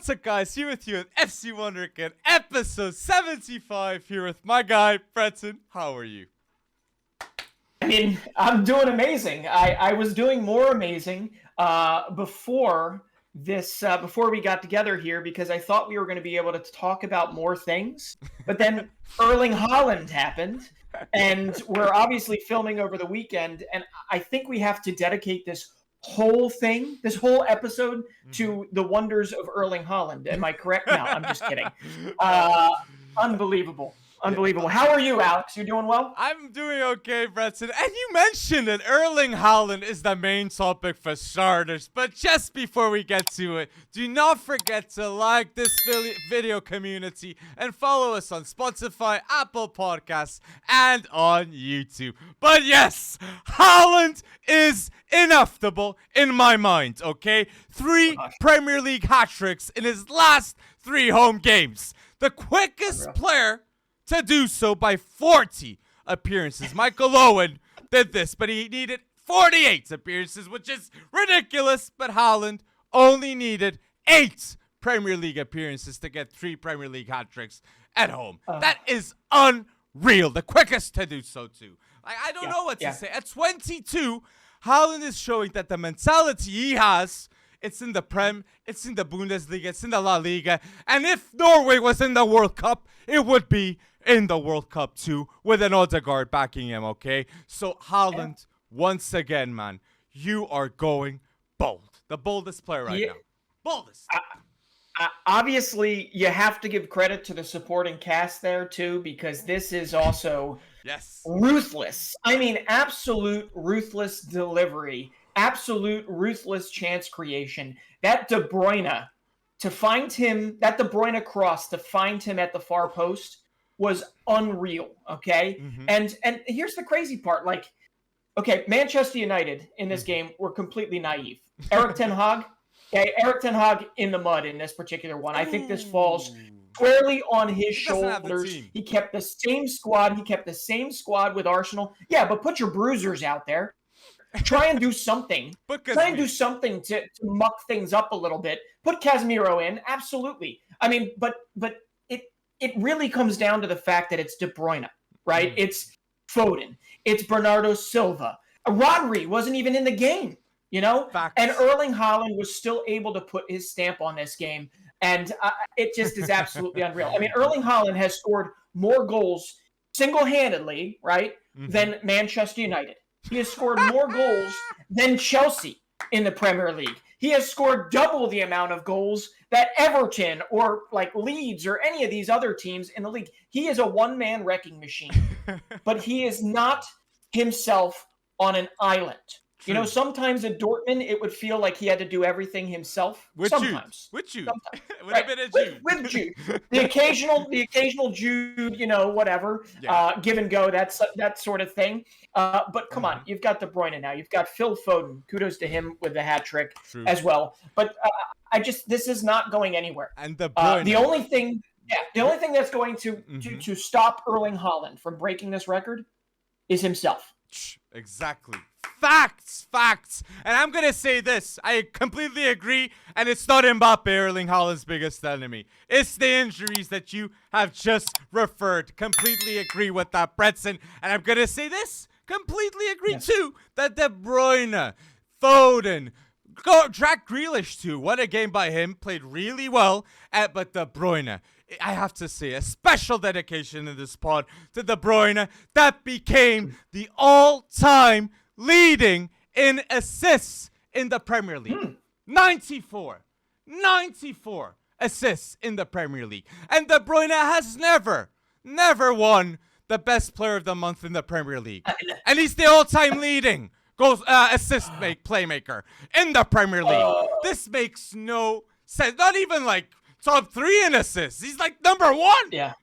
What's up, guys? Here with you at FC Wonderkid, episode 75. Here with my guy, Breton. How are you? I mean, I'm doing amazing. I was doing more amazing before we got together here because I thought we were going to be able to talk about more things. But then Erling Haaland happened, and we're obviously filming over the weekend. And I think we have to dedicate this whole episode to the wonders of Erling Haaland. Am I correct? No, I'm just kidding. Unbelievable. How are you, Alex? You doing well? I'm doing okay, Breton. And you mentioned that Erling Haaland is the main topic for starters. But just before we get to it, do not forget to like this video community and follow us on Spotify, Apple Podcasts, and on YouTube. But yes, Haaland is inevitable in my mind, okay? 3 Premier League hat-tricks in his last 3 home games. The quickest player to do so by 40 appearances. Michael Owen did this, but he needed 48 appearances, which is ridiculous. But Haaland only needed 8 Premier League appearances to get 3 Premier League hat-tricks at home. That is unreal. The quickest to do so, too. I don't know what to say. At 22, Haaland is showing that the mentality he has, it's in the Prem, it's in the Bundesliga, it's in the La Liga. And if Norway was in the World Cup, it would be in the World Cup too, with an Odegaard backing him, okay? So Haaland, once again, man, you are going bold. The boldest player right now. Boldest. Obviously, you have to give credit to the supporting cast there too, because this is also ruthless. I mean, absolute ruthless delivery. Absolute ruthless chance creation. That De Bruyne cross to find him at the far post was unreal, okay? And here's the crazy part. Manchester United in this game were completely naive. Erik Ten Hag in the mud in this particular one. I think this falls squarely on his shoulders. He kept the same squad with Arsenal. Yeah, but put your bruisers out there. Try and do something. To muck things up a little bit. Put Casemiro in, absolutely. I mean, but it really comes down to the fact that it's De Bruyne, right? It's Foden. It's Bernardo Silva. Rodri wasn't even in the game, you know? Facts. And Erling Haaland was still able to put his stamp on this game, and it just is absolutely unreal. I mean, Erling Haaland has scored more goals single-handedly, right, than Manchester United. He has scored more goals than Chelsea in the Premier League. He has scored double the amount of goals that Everton or Leeds or any of these other teams in the league. He is a one-man wrecking machine, but he is not himself on an island. True. You know, sometimes at Dortmund, it would feel like he had to do everything himself. Sometimes. With Jude. With a bit of Jude. With Jude. The occasional Jude, you know, whatever, give and go, that sort of thing. But come on, you've got De Bruyne now. You've got Phil Foden. Kudos to him with the hat trick as well. But this is not going anywhere. And De Bruyne. The only thing that's going to stop Erling Haaland from breaking this record is himself. Exactly. Facts. And I'm going to say this. I completely agree. And it's not Mbappe, Erling Haaland's biggest enemy. It's the injuries that you have just referred. Completely agree with that, Breton. And I'm going to say this. Completely agree, too, that De Bruyne, Foden, Jack Grealish, too. What a game by him. Played really well. But De Bruyne, I have to say, a special dedication in this pod to De Bruyne. That became the all-time leading in assists in the Premier League. 94 assists in the Premier League. And De Bruyne has never won the best player of the month in the Premier League. And he's the all-time leading playmaker in the Premier League. This makes no sense. Not even top 3 in assists. He's number 1. Yeah.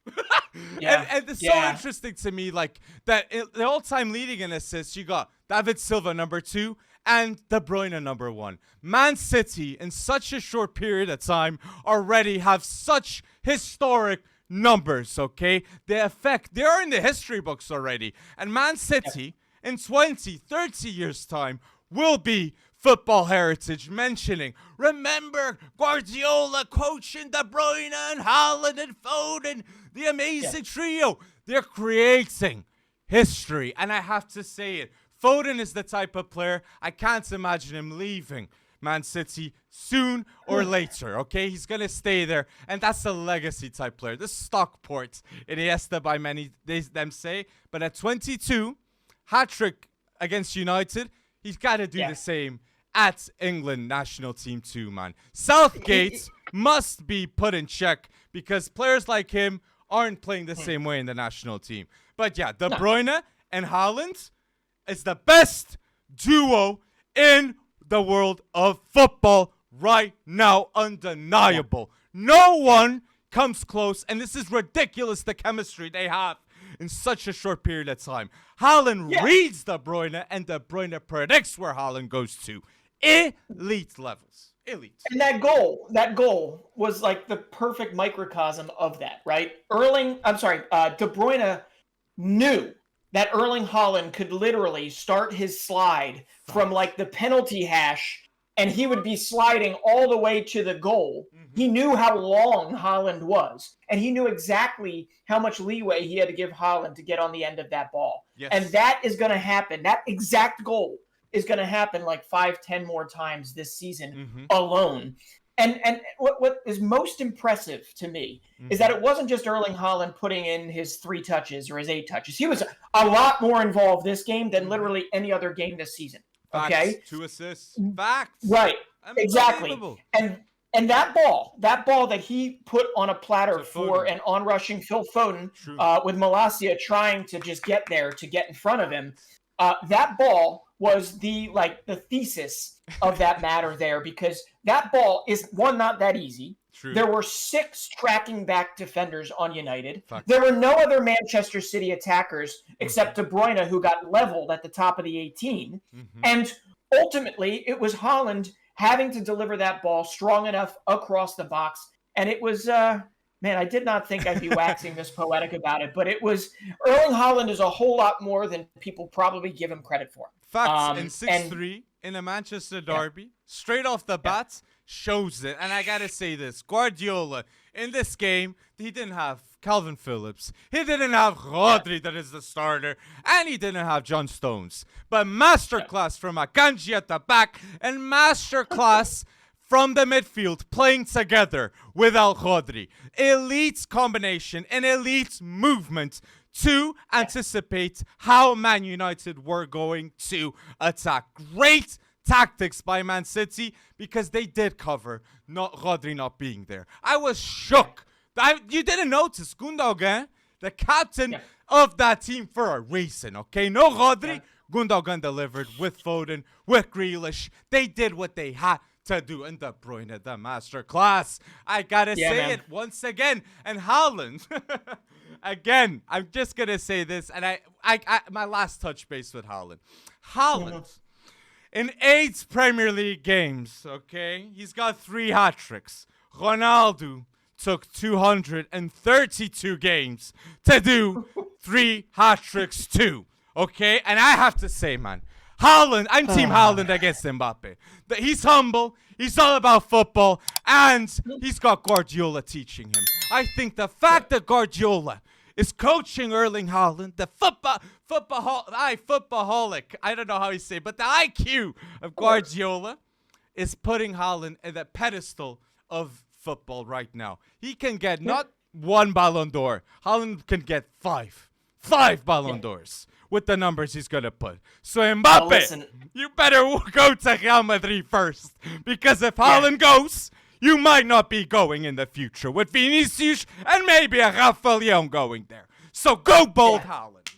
And it's so interesting to me, that the all-time leading in assists, you got David Silva, number 2, and De Bruyne, number 1. Man City, in such a short period of time, already have such historic numbers, okay? They are in the history books already. And Man City, in 20, 30 years' time, will be football heritage, mentioning, remember Guardiola coaching De Bruyne and Haaland and Foden, the amazing trio. They're creating history, and I have to say it. Foden is the type of player I can't imagine him leaving Man City soon or later, okay? He's going to stay there, and that's a legacy type player. The Stockport, Iniesta by many them say, but at 22, hat-trick against United, he's got to do the same at England national team too, man. Southgate must be put in check because players like him aren't playing the same way in the national team. But yeah, De Bruyne and Haaland is the best duo in the world of football right now. Undeniable. No one comes close, and this is ridiculous, the chemistry they have in such a short period of time. Haaland reads De Bruyne, and De Bruyne predicts where Haaland goes to. Elite levels. Elite. And that goal was like the perfect microcosm of that, right? De Bruyne knew that Erling Haaland could literally start his slide from like the penalty hash, and he would be sliding all the way to the goal. He knew how long Haaland was, and he knew exactly how much leeway he had to give Haaland to get on the end of that ball. Yes. And that is going to happen. That exact goal is going to happen like 5-10 more times this season alone. And what is most impressive to me is that it wasn't just Erling Haaland putting in his 3 touches or his 8 touches. He was a lot more involved this game than literally any other game this season. Okay? Facts. 2 assists. Facts. Right. Exactly. And that ball that he put on a platter for an onrushing Phil Foden with Malacia trying to just get there to get in front of him, that ball was the thesis of that matter there, because that ball is, one, not that easy. True. There were 6 tracking back defenders on United. There were no other Manchester City attackers except De Bruyne, who got leveled at the top of the 18. And ultimately, it was Haaland having to deliver that ball strong enough across the box. And it was, man, I did not think I'd be waxing this poetic about it, but it was, Erling Haaland is a whole lot more than people probably give him credit for. Facts. And 6-3 in a Manchester derby, straight off the bat, shows it. And I gotta say this, Guardiola, in this game, he didn't have Calvin Phillips. He didn't have Rodri, that is the starter. And he didn't have John Stones. But masterclass from Akanji at the back, and masterclass from the midfield, playing together without Rodri. Elite combination, an elite movement to anticipate how Man United were going to attack. Great tactics by Man City, because they did cover Rodri not being there. I was shook. You didn't notice Gundogan, the captain of that team, for a reason, okay? No Rodri. Gundogan delivered with Foden, with Grealish. They did what they had to do, and De Bruyne, the master class. I gotta say it once again. And Haaland, again, I'm just gonna say this, and I my last touch base with Haaland. In 8 Premier League games, okay, he's got 3 hat tricks. Ronaldo took 232 games to do 3 hat tricks too. Okay, and I have to say, man, Haaland, I'm Team Haaland against Mbappe. He's humble, he's all about football, and he's got Guardiola teaching him. I think the fact that Guardiola is coaching Erling Haaland, the footballaholic, I don't know how you say it, but the IQ of Guardiola is putting Haaland at the pedestal of football right now. He can get not 1 Ballon d'Or, Haaland can get 5 Ballon d'Ors with the numbers he's going to put. So Mbappe, you better go to Real Madrid first, because if Haaland goes, you might not be going in the future with Vinicius and maybe a Rafa Leão going there. So go bold, Haaland.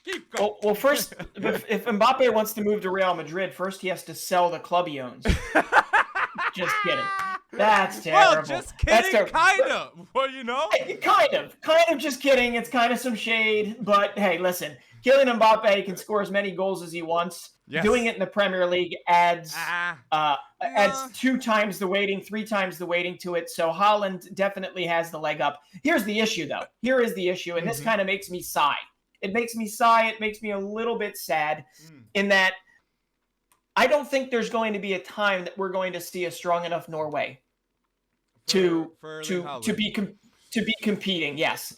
Keep going. Well, first, if Mbappe wants to move to Real Madrid, first he has to sell the club he owns. Just kidding. That's terrible. Well, just kidding, kind of. Well, you know. Kind of just kidding. It's kind of some shade. But, hey, listen. Kylian Mbappe can score as many goals as he wants. Yes. Doing it in the Premier League adds 2 times the weighting, 3 times the weighting to it. So Haaland definitely has the leg up. Here's the issue, though. Here is the issue, and this kind of makes me sigh. It makes me sigh. It makes me a little bit sad in that I don't think there's going to be a time that we're going to see a strong enough Norway to be competing. Yes,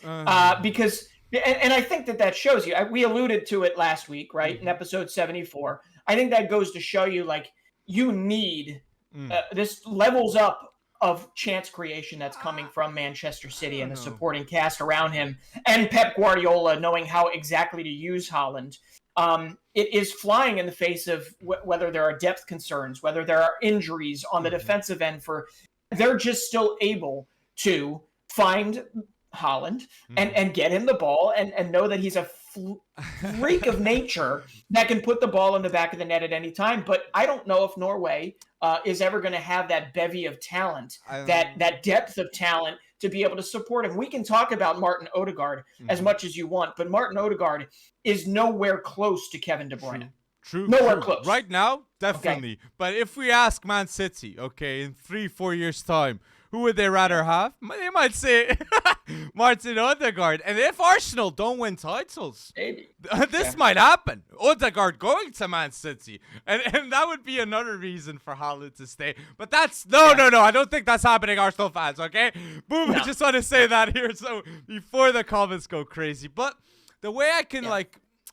because and I think that shows you. We alluded to it last week, right, in episode 74. I think that goes to show you, like, you need this levels up of chance creation that's coming from Manchester City and the supporting cast around him, and Pep Guardiola knowing how exactly to use Haaland. It is flying in the face of whether there are depth concerns, whether there are injuries on the defensive end. They're just still able to find Haaland and get him the ball and know that he's a freak of nature that can put the ball in the back of the net at any time. But I don't know if Norway is ever going to have that bevy of talent, that depth of talent to be able to support him. We can talk about Martin Odegaard as much as you want, but Martin Odegaard is nowhere close to Kevin De Bruyne. True. Nowhere close. Right now, definitely. Okay. But if we ask Man City, in 3-4 years' time, who would they rather have? They might say Martin Odegaard. And if Arsenal don't win titles, this might happen. Odegaard going to Man City. And that would be another reason for Haaland to stay. But that's, no. I don't think that's happening, Arsenal fans, okay? Boom, I just want to say that here so before the comments go crazy. But the way I can,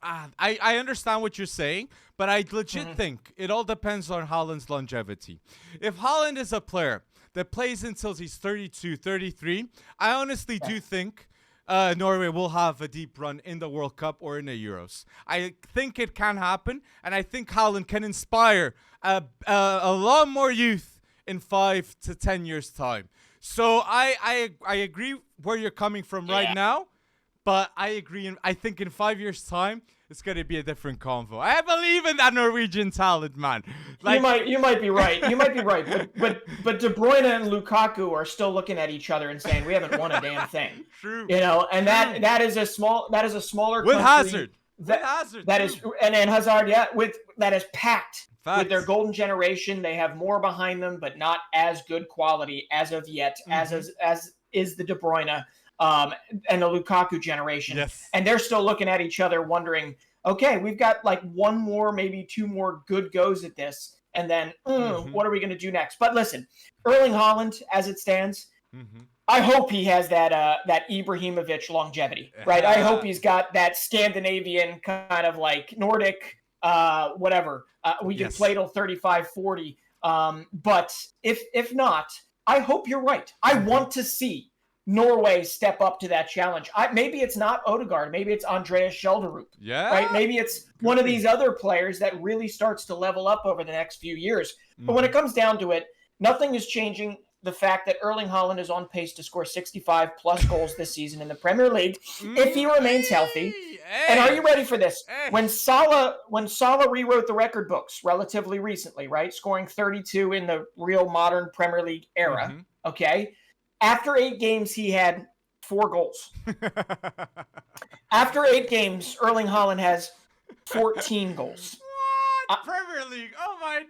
I understand what you're saying, but I legit think it all depends on Haaland's longevity. If Haaland is a player that plays until he's 32, 33, I honestly do think Norway will have a deep run in the World Cup or in the Euros. I think it can happen, and I think Haaland can inspire a lot more youth in 5 to 10 years' time. So I agree where you're coming from right now, but I agree. I think in 5 years' time, it's going to be a different convo. I believe in that Norwegian talent, man. Like, you might be right. You might be right. But De Bruyne and Lukaku are still looking at each other and saying, we haven't won a damn thing. True. And that is a smaller with country. Hazard. That is and Hazard, that is packed. Facts. With their golden generation. They have more behind them, but not as good quality as of yet, as is the De Bruyne and the Lukaku generation. Yes. And they're still looking at each other wondering, okay, we've got like one more, maybe two more good goes at this. And then what are we going to do next? But listen, Erling Haaland, as it stands, I hope he has that Ibrahimovic longevity, right? I hope he's got that Scandinavian kind of like Nordic, whatever. We can play till 35, 40. But if not, I hope you're right. I want to see Norway step up to that challenge. Maybe it's not Odegaard. Maybe it's Andreas Schelderup. Yeah. Right? Maybe it's one of these other players that really starts to level up over the next few years. But when it comes down to it, nothing is changing the fact that Erling Haaland is on pace to score 65-plus goals this season in the Premier League if he remains healthy. And are you ready for this? When Salah rewrote the record books relatively recently, right, scoring 32 in the real modern Premier League era, okay? After 8 games, he had 4 goals. After 8 games, Erling Haaland has 14 goals. What? Premier League? Oh, my days.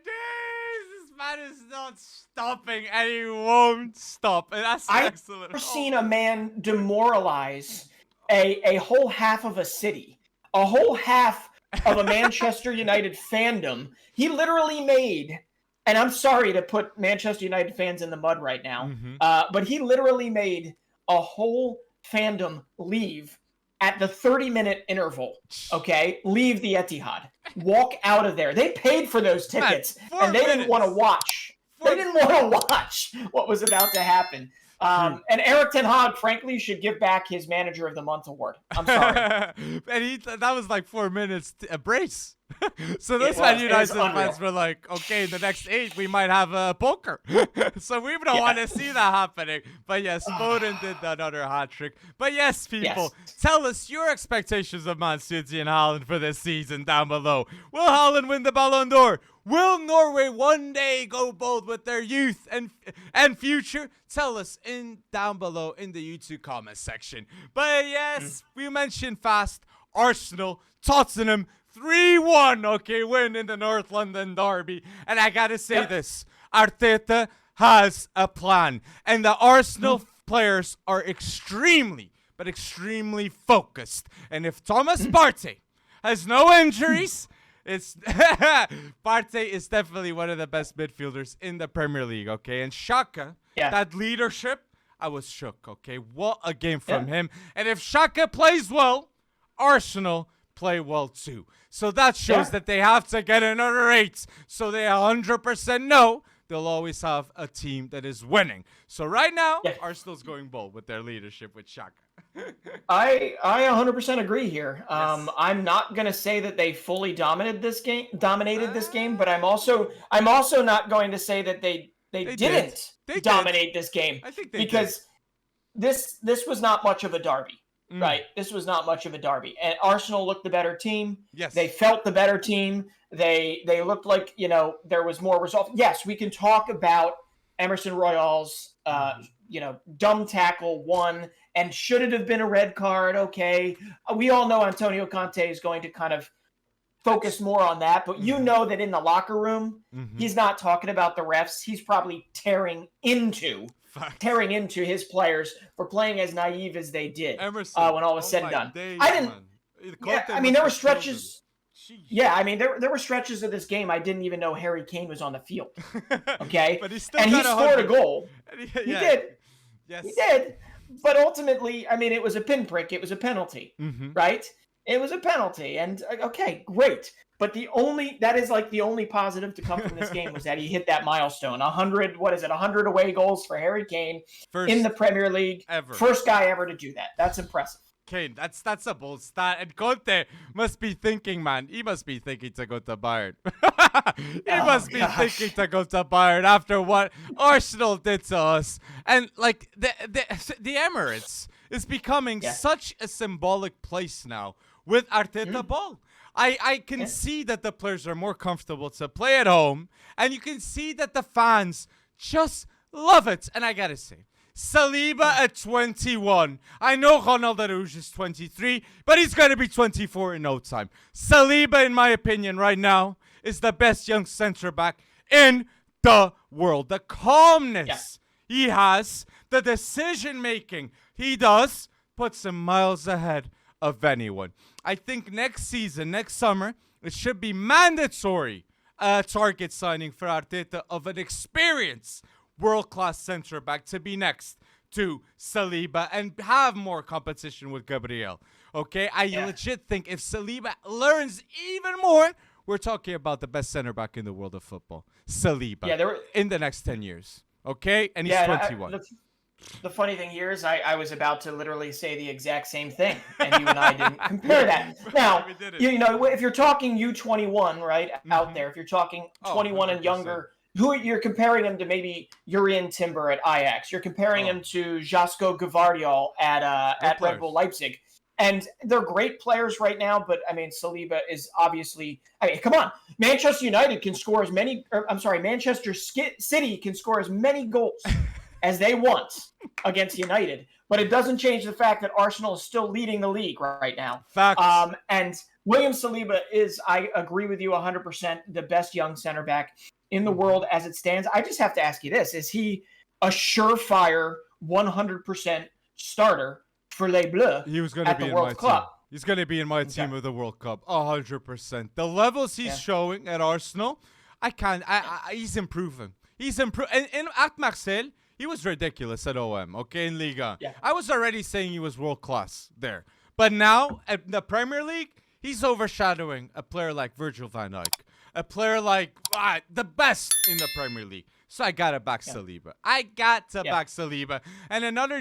This man is not stopping, and he won't stop. And that's excellent. I've never seen a man demoralize a whole half of a city, a whole half of a Manchester United fandom. He literally made... And I'm sorry to put Manchester United fans in the mud right now, but he literally made a whole fandom leave at the 30-minute interval, okay? Leave the Etihad. Walk out of there. They paid for those tickets, and they didn't want to watch. They didn't want to watch what was about to happen. And Erik ten Hag, frankly, should give back his Manager of the Month award. I'm sorry. And that was like 4 minutes a brace. So those Man United fans were like, okay, the next 8 we might have a poker. So we don't want to see that happening. But yes, Foden did another hat trick. But yes, people, tell us your expectations of Man City and Haaland for this season down below. Will Haaland win the Ballon d'Or? Will Norway one day go bold with their youth and future? Tell us down below in the YouTube comment section. But yes, we mentioned fast Arsenal, Tottenham, 3-1, okay, win in the North London derby. And I gotta say this, Arteta has a plan. And the Arsenal players are extremely focused. And if Thomas Partey has no injuries, It's Partey is definitely one of the best midfielders in the Premier League, okay? And Xhaka, that leadership, I was shook, okay? What a game from him. And if Xhaka plays well, Arsenal play well too. So that shows that they have to get another 8. So they 100% know they'll always have a team that is winning. So right now, Arsenal's going bold with their leadership with Xhaka. I 100% agree here. I'm not gonna say that they fully dominated this game, but I'm also not going to say that they didn't dominate this game. I think they because this was not much of a derby, right? This was not much of a derby, and Arsenal looked the better team. Yes, they felt the better team. They looked like there was more resolve. Yes, we can talk about Emerson Royale's dumb tackle one. And should it have been a red card? Okay. We all know Antonio Conte is going to kind of focus more on that. But you know that in the locker room, he's not talking about the refs. He's probably tearing into his players for playing as naive as they did Emerson, when all was said and done. Days, I didn't. There were stretches. There were stretches of this game I didn't even know Harry Kane was on the field. Okay. But he still scored a goal. He did. Yes. He did. But ultimately, it was a pinprick. It was a penalty, right? It was a penalty. And, okay, great. But the only positive to come from this game was that he hit that milestone. 100 away goals for Harry Kane in the Premier League. Ever. First guy ever to do that. That's impressive. Kane, that's a bold stat. And Conte must be thinking, man. He must be thinking to go to Bayern. He must be thinking to go to Bayern after what Arsenal did to us. And like the Emirates is becoming such a symbolic place now with Arteta ball. I can see that the players are more comfortable to play at home, and you can see that the fans just love it. And I gotta say, Saliba at 21. I know Ronald Araújo is 23, but he's going to be 24 in no time. Saliba, in my opinion, right now, is the best young center-back in the world. The calmness he has, the decision-making he does, puts him miles ahead of anyone. I think next summer, it should be mandatory target signing for Arteta of an experienced world-class center-back to be next to Saliba and have more competition with Gabriel. Okay? I legit think if Saliba learns even more, we're talking about the best center-back in the world of football. Saliba. In the next 10 years. Okay? And he's 21. The funny thing here is I was about to literally say the exact same thing, and you and I didn't compare that. Now, if you're talking U21, right, out there, if you're talking 21 and younger, who you're comparing him to? Maybe Urian Timber at Ajax. You're comparing him to Josko Gvardiol at Red Bull Leipzig. And they're great players right now, but, Saliba is obviously... come on. Manchester City can score as many goals as they want against United. But it doesn't change the fact that Arsenal is still leading the league right now. Facts. And William Saliba is, I agree with you 100%, the best young center back in the world as it stands. I just have to ask you this. Is he a surefire 100% starter for Les Bleus at the World Cup? He's going to be in my team of the World Cup, 100%. The levels he's showing at Arsenal, he's improving. He's improving. And at Marseille, he was ridiculous at OM, okay, in Liga. Yeah. I was already saying he was world-class there. But now, at the Premier League, he's overshadowing a player like Virgil van Dijk. A player like the best in the Premier League. So I got to back Saliba. I got to back Saliba. And another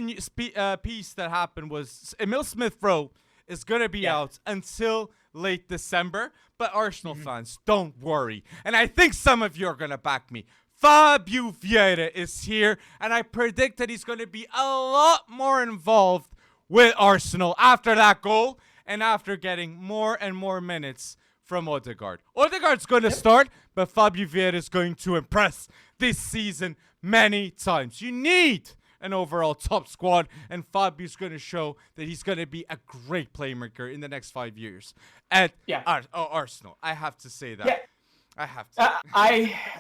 piece that happened was Emil Smith-Rowe is going to be out until late December. But Arsenal fans, don't worry. And I think some of you are going to back me. Fabio Vieira is here. And I predict that he's going to be a lot more involved with Arsenal after that goal. And after getting more and more minutes from Odegaard. Odegaard's going to start, but Fabio Vieira is going to impress this season many times. You need an overall top squad, and Fabio's going to show that he's going to be a great playmaker in the next 5 years at Arsenal. I have to say that. I have to.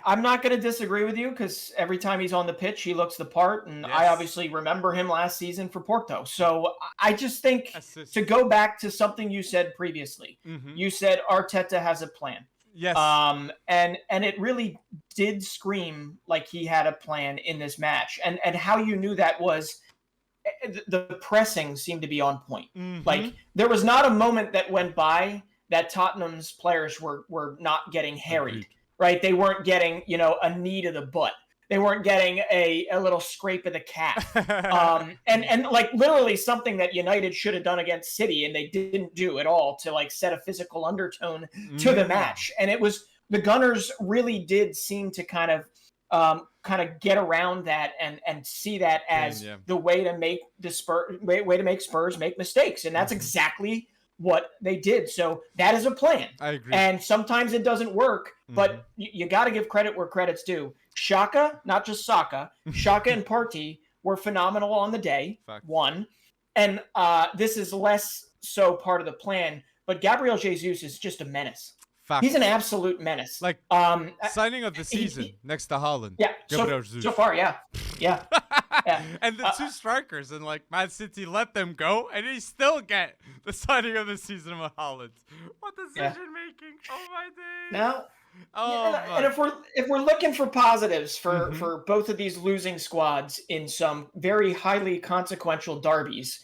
I'm not going to disagree with you because every time he's on the pitch, he looks the part, and I obviously remember him last season for Porto. So I just think to go back to something you said previously, you said Arteta has a plan. Yes. And it really did scream like he had a plan in this match, and how you knew that was the pressing seemed to be on point. Like there was not a moment that went by that Tottenham's players were not getting harried, right? They weren't getting, a knee to the butt. They weren't getting a little scrape of the calf. And like literally something that United should have done against City and they didn't do at all to like set a physical undertone to the match. And it was the Gunners really did seem to kind of get around that and see that as the way to make Spurs make mistakes. And that's exactly what they did. So that is a plan. I agree. And sometimes it doesn't work, but you got to give credit where credit's due. Xhaka, not just Saka, Xhaka and Partey were phenomenal on the day. Fact. One. And this is less so part of the plan, but Gabriel Jesus is just a menace. Fact. He's an absolute menace. Like signing of the season next to Haaland. Yeah, so far, yeah. And the two strikers, and like Man City let them go, and he still get the signing of the season with Haaland. What decision making? Oh my days! Now, and if we're looking for positives for both of these losing squads in some very highly consequential derbies,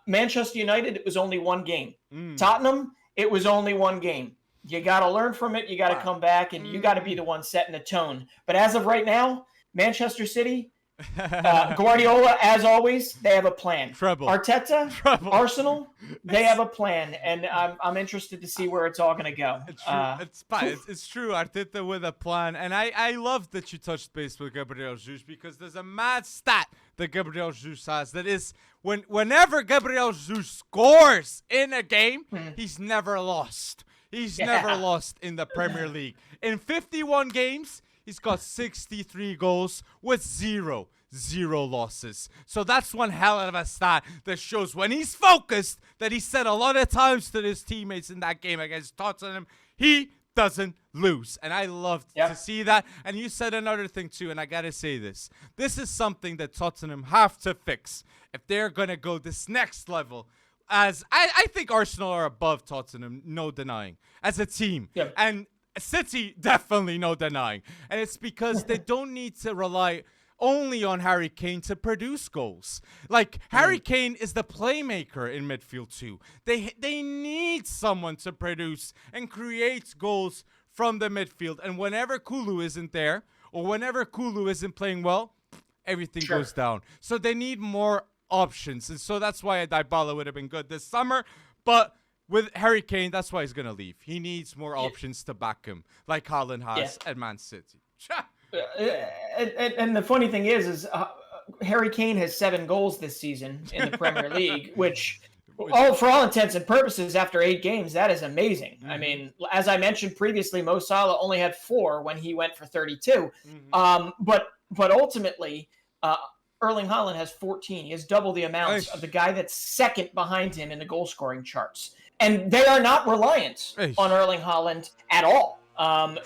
Manchester United, it was only one game. Tottenham, it was only one game. You got to learn from it. You got to come back, and you got to be the one setting the tone. But as of right now, Manchester City, Guardiola, as always, they have a plan. Treble. Arteta, Treble. Arsenal, they have a plan, and I'm interested to see where it's all going to go. It's true. Arteta with a plan, and I love that you touched base with Gabriel Jesus because there's a mad stat that Gabriel Jesus has that is whenever Gabriel Jesus scores in a game, he's never lost. He's never lost in the Premier League. In 51 games, he's got 63 goals with zero losses. So that's one hell of a stat that shows when he's focused, that he said a lot of times to his teammates in that game against Tottenham, he doesn't lose. And I loved to see that. And you said another thing too, and I gotta say this. This is something that Tottenham have to fix if they're gonna go this next level. As I think Arsenal are above Tottenham, no denying, as a team. Yep. And City, definitely no denying. And it's because they don't need to rely only on Harry Kane to produce goals. Like, Harry Kane is the playmaker in midfield too. They need someone to produce and create goals from the midfield. And whenever Kulu isn't there, or whenever Kulu isn't playing well, everything goes down. So they need more options, and so that's why a Dybala would have been good this summer, but with Harry Kane, that's why he's gonna leave. He needs more options to back him, like Haaland has at Man City. And the funny thing is Harry Kane has 7 goals this season in the Premier League, which for all intents and purposes, after 8 games, that is amazing. I mean, as I mentioned previously, Mo Salah only had 4 when he went for 32. But ultimately, Erling Haaland has 14. He has double the amount of the guy that's second behind him in the goal-scoring charts. And they are not reliant on Erling Haaland at all,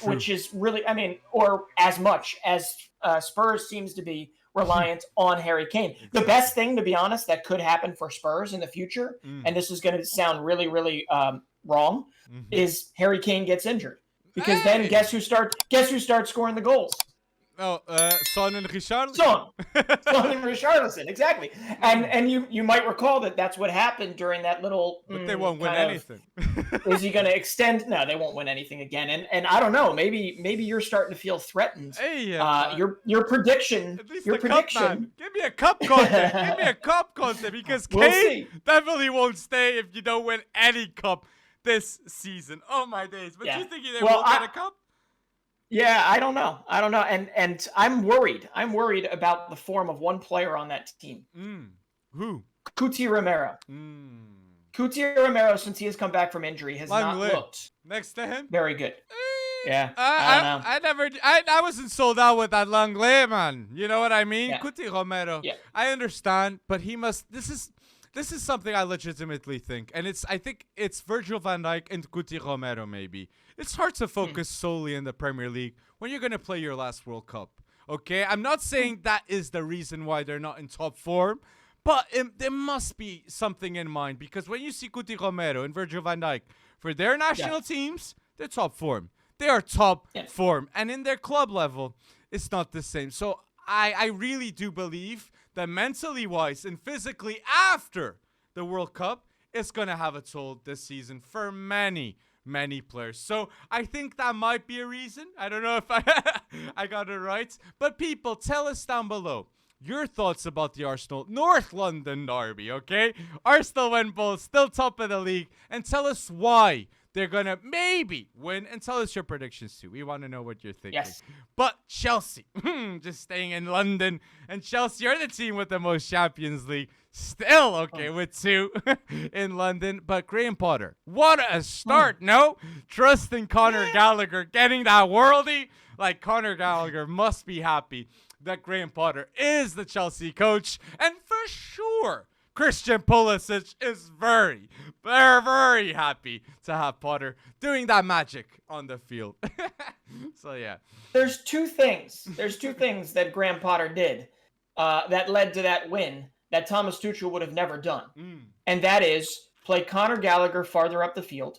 which is really, or as much as Spurs seems to be reliant on Harry Kane. Exactly. The best thing, to be honest, that could happen for Spurs in the future, and this is going to sound really, really wrong, is Harry Kane gets injured. Because then guess who starts scoring the goals? Son and Richarlison. Son and Richarlison, exactly. And you might recall that's what happened during that little. But they won't win anything. Is he going to extend? No, they won't win anything again. And I don't know. Maybe you're starting to feel threatened. Hey, your prediction. Your prediction. Give me a cup content. Give me a cup content because Kane definitely won't stay if you don't win any cup this season. Oh my days! But you think they won't get a cup? Yeah, I don't know. And I'm worried. I'm worried about the form of one player on that team. Who? Cuti Romero. Cuti Romero, since he has come back from injury, has not looked next to him very good. Yeah, I wasn't sold out with that Langley, man. You know what I mean? Yeah. Cuti Romero. Yeah. I understand, but he must. this is something I legitimately think, and I think it's Virgil van Dijk and Guti Romero maybe. It's hard to focus solely in the Premier League when you're going to play your last World Cup. Okay, I'm not saying that is the reason why they're not in top form, but there must be something in mind, because when you see Guti Romero and Virgil van Dijk for their national teams, they're top form. They are top form, and in their club level, it's not the same. So I really do believe that mentally wise and physically after the World Cup, it's going to have a toll this season for many players. So I think that might be a reason. I don't know if I got it right. But people, tell us down below your thoughts about the Arsenal North London derby, okay? Arsenal went bold, still top of the league. And tell us why they're going to maybe win. And tell us your predictions too. We want to know what you're thinking. Yes. But Chelsea, just staying in London. And Chelsea are the team with the most Champions League. Still okay with 2 in London. But Graham Potter, what a start, no? Trusting Conor Gallagher, getting that worldie. Like, Conor Gallagher must be happy that Graham Potter is the Chelsea coach. And for sure, Christian Pulisic is very happy to have Potter doing that magic on the field. So, yeah. There's two things that Graham Potter did that led to that win that Thomas Tuchel would have never done. And that is play Conor Gallagher farther up the field.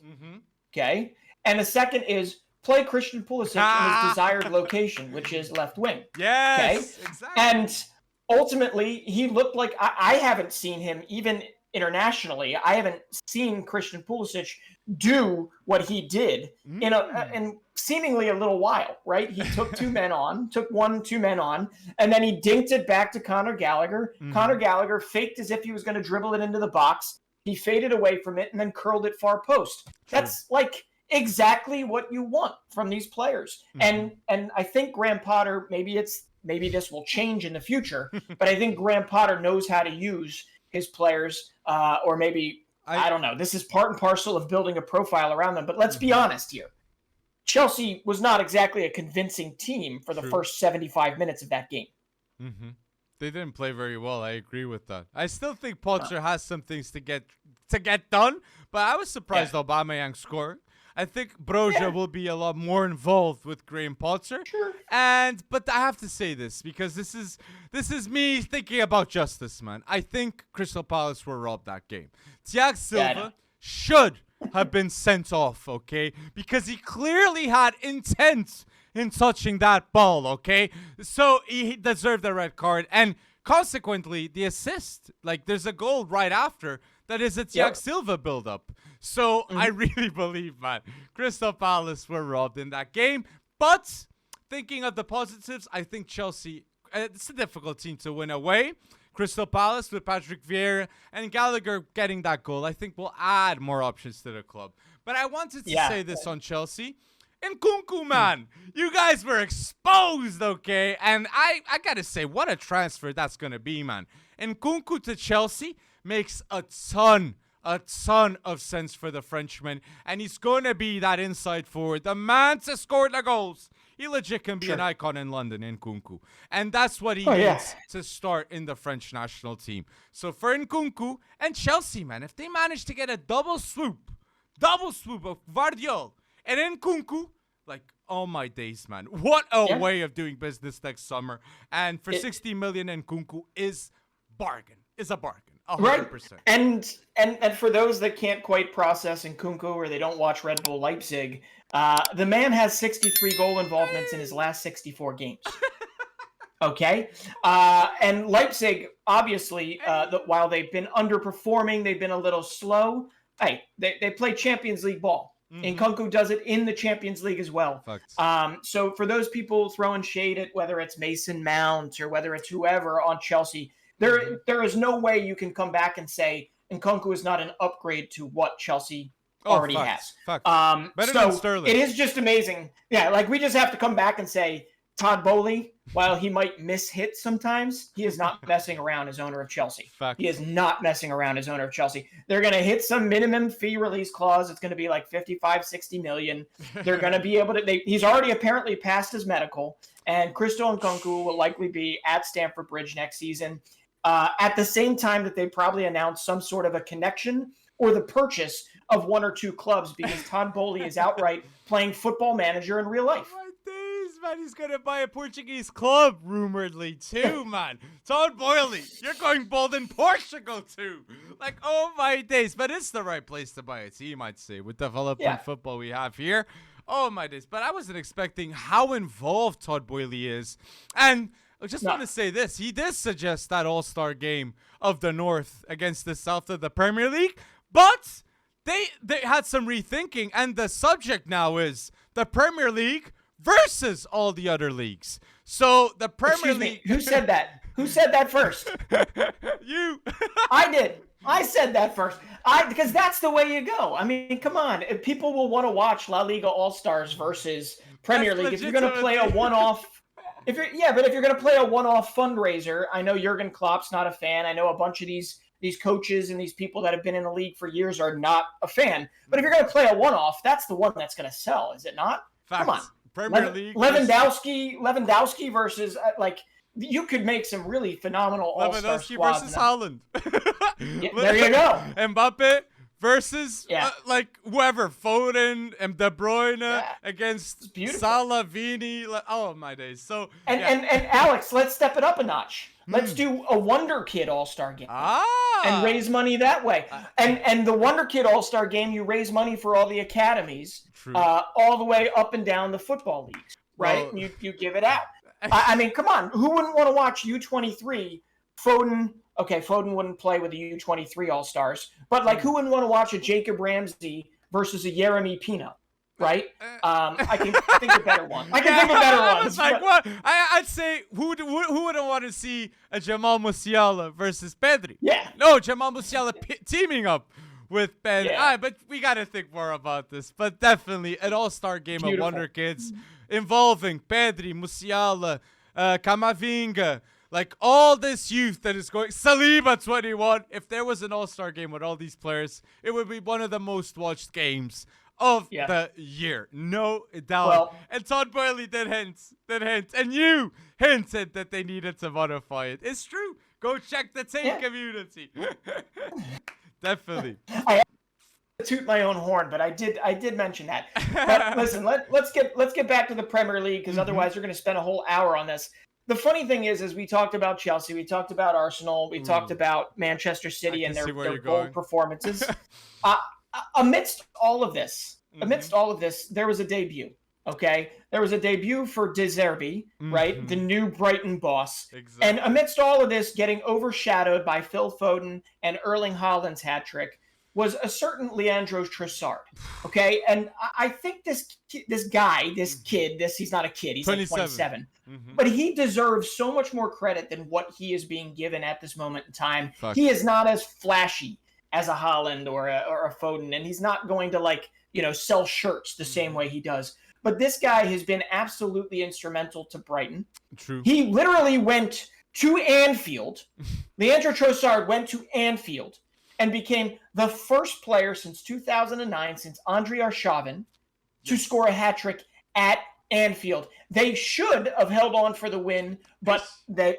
Okay? And the second is play Christian Pulisic in his desired location, which is left wing. Yes, okay? Exactly. And ultimately, he looked like I haven't seen him even internationally. I haven't seen Christian Pulisic do what he did in seemingly a little while, right? He took 2 men on, took 2 men on, and then he dinked it back to Conor Gallagher. Conor Gallagher faked as if he was going to dribble it into the box. He faded away from it and then curled it far post. That's like exactly what you want from these players. And I think Graham Potter, maybe this will change in the future, but I think Graham Potter knows how to use his players, or maybe, I don't know. This is part and parcel of building a profile around them. But let's be honest here. Chelsea was not exactly a convincing team for the first 75 minutes of that game. They didn't play very well. I agree with that. I still think Potter has some things to get done, but I was surprised Aubameyang scored. I think Broja will be a lot more involved with Graham Potter. But I have to say this because this is me thinking about justice, man. I think Crystal Palace were robbed that game. Thiago Silva should have been sent off, okay? Because he clearly had intent in touching that ball, okay? So he deserved a red card. And consequently, the assist, like there's a goal right after that is a Thiago Silva build-up. So I really believe, man, Crystal Palace were robbed in that game. But thinking of the positives, I think Chelsea, it's a difficult team to win away. Crystal Palace with Patrick Vieira and Gallagher getting that goal, I think will add more options to the club. But I wanted to say this on Chelsea. Nkunku, man, you guys were exposed, okay? And I got to say, what a transfer that's going to be, man. Nkunku to Chelsea makes a ton of sense for the Frenchman. And he's going to be that inside forward, the man to score the goals. He legit can be an icon in London, Nkunku. And that's what he needs to start in the French national team. So for Nkunku and Chelsea, man, if they manage to get a double swoop of Vardiol and Nkunku, like, oh my days, man. What a way of doing business next summer. And for 60 million, Nkunku is a bargain. 100%. Right. And for those that can't quite process Nkunku or they don't watch Red Bull Leipzig, the man has 63 goal involvements in his last 64 games. Okay? And Leipzig, obviously, while they've been underperforming, they've been a little slow. Hey, they play Champions League ball. Nkunku does it in the Champions League as well. So for those people throwing shade at whether it's Mason Mount or whether it's whoever on Chelsea, there is no way you can come back and say Nkunku is not an upgrade to what Chelsea already has. Better than Sterling. It is just amazing. Yeah, like we just have to come back and say Todd Boehly, while he might miss hits sometimes, he is not messing around as owner of Chelsea. He is not messing around as owner of Chelsea. They're going to hit some minimum fee release clause. It's going to be like 55, 60 million. They're going to be able to, he's already apparently passed his medical, and Christo Nkunku will likely be at Stamford Bridge next season. at the same time that they probably announced some sort of a connection or the purchase of one or two clubs, because Todd Boehly is outright playing Football Manager in real life. Oh my days, man. He's going to buy a Portuguese club, rumoredly, too, man. Todd Boehly, you're going bold in Portugal, too. Like, oh my days. But it's the right place to buy a team, I'd say, with developing football we have here. Oh my days. But I wasn't expecting how involved Todd Boehly is. And I just want to say this. He did suggest that all-star game of the North against the South of the Premier League. But they had some rethinking. And the subject now is the Premier League versus all the other leagues. So the Premier League. Who said that? Who said that first? You. I did. I said that first. Because that's the way you go. I mean, come on. If people will want to watch La Liga All-Stars versus Premier League. If you're going to play a one-off. But if you're going to play a one-off fundraiser, I know Jurgen Klopp's not a fan. I know a bunch of these coaches and these people that have been in the league for years are not a fan. But if you're going to play a one-off, that's the one that's going to sell, is it not? Facts. Come on. Premier League. Lewandowski versus you could make some really phenomenal all-star squads. Lewandowski versus Haaland. There you go. Mbappe versus whoever, Foden and De Bruyne against Salah, Vini. Oh my days! So and Alex, let's step it up a notch. Let's do a Wonderkid All-Star game and raise money that way. And the Wonderkid All-Star game, you raise money for all the academies, all the way up and down the football leagues, right? Well, you give it out. I mean, come on. Who wouldn't want to watch U23? Foden wouldn't play with the U23 All-Stars. But, who wouldn't want to watch a Jacob Ramsey versus a Jeremy Pina, right? I can think of better ones. I was like, what? I'd say, who wouldn't want to see a Jamal Musiala versus Pedri? Yeah. No, Jamal Musiala teaming up with Pedri. Yeah. But we got to think more about this. But definitely an all-star game of Wonderkids involving Pedri, Musiala, Camavinga, all this youth that is going. Saliba 21. If there was an all-star game with all these players, it would be one of the most watched games of the year. No doubt. Well, and Todd Boehly did hint. And you hinted that they needed to modify it. It's true. Go check the team community. Definitely. I toot my own horn, but I did mention that. But listen, let's get back to the Premier League, because otherwise we're going to spend a whole hour on this. The funny thing is we talked about Chelsea, we talked about Arsenal, we talked about Manchester City and their bold performances. Amidst all of this, there was a debut. Okay, there was a debut for De Zerbi, right, the new Brighton boss. Exactly. And amidst all of this, getting overshadowed by Phil Foden and Erling Haaland's hat trick was a certain Leandro Trossard. Okay, and I think this kid, he's not a kid, he's 27. But he deserves so much more credit than what he is being given at this moment in time. He is not as flashy as a Haaland or a Foden, and he's not going to sell shirts the same way he does. But this guy has been absolutely instrumental to Brighton. True. He literally went to Anfield. Leandro Trossard went to Anfield and became the first player since 2009, since Andrei Arshavin, to score a hat trick at Anfield. They should have held on for the win, but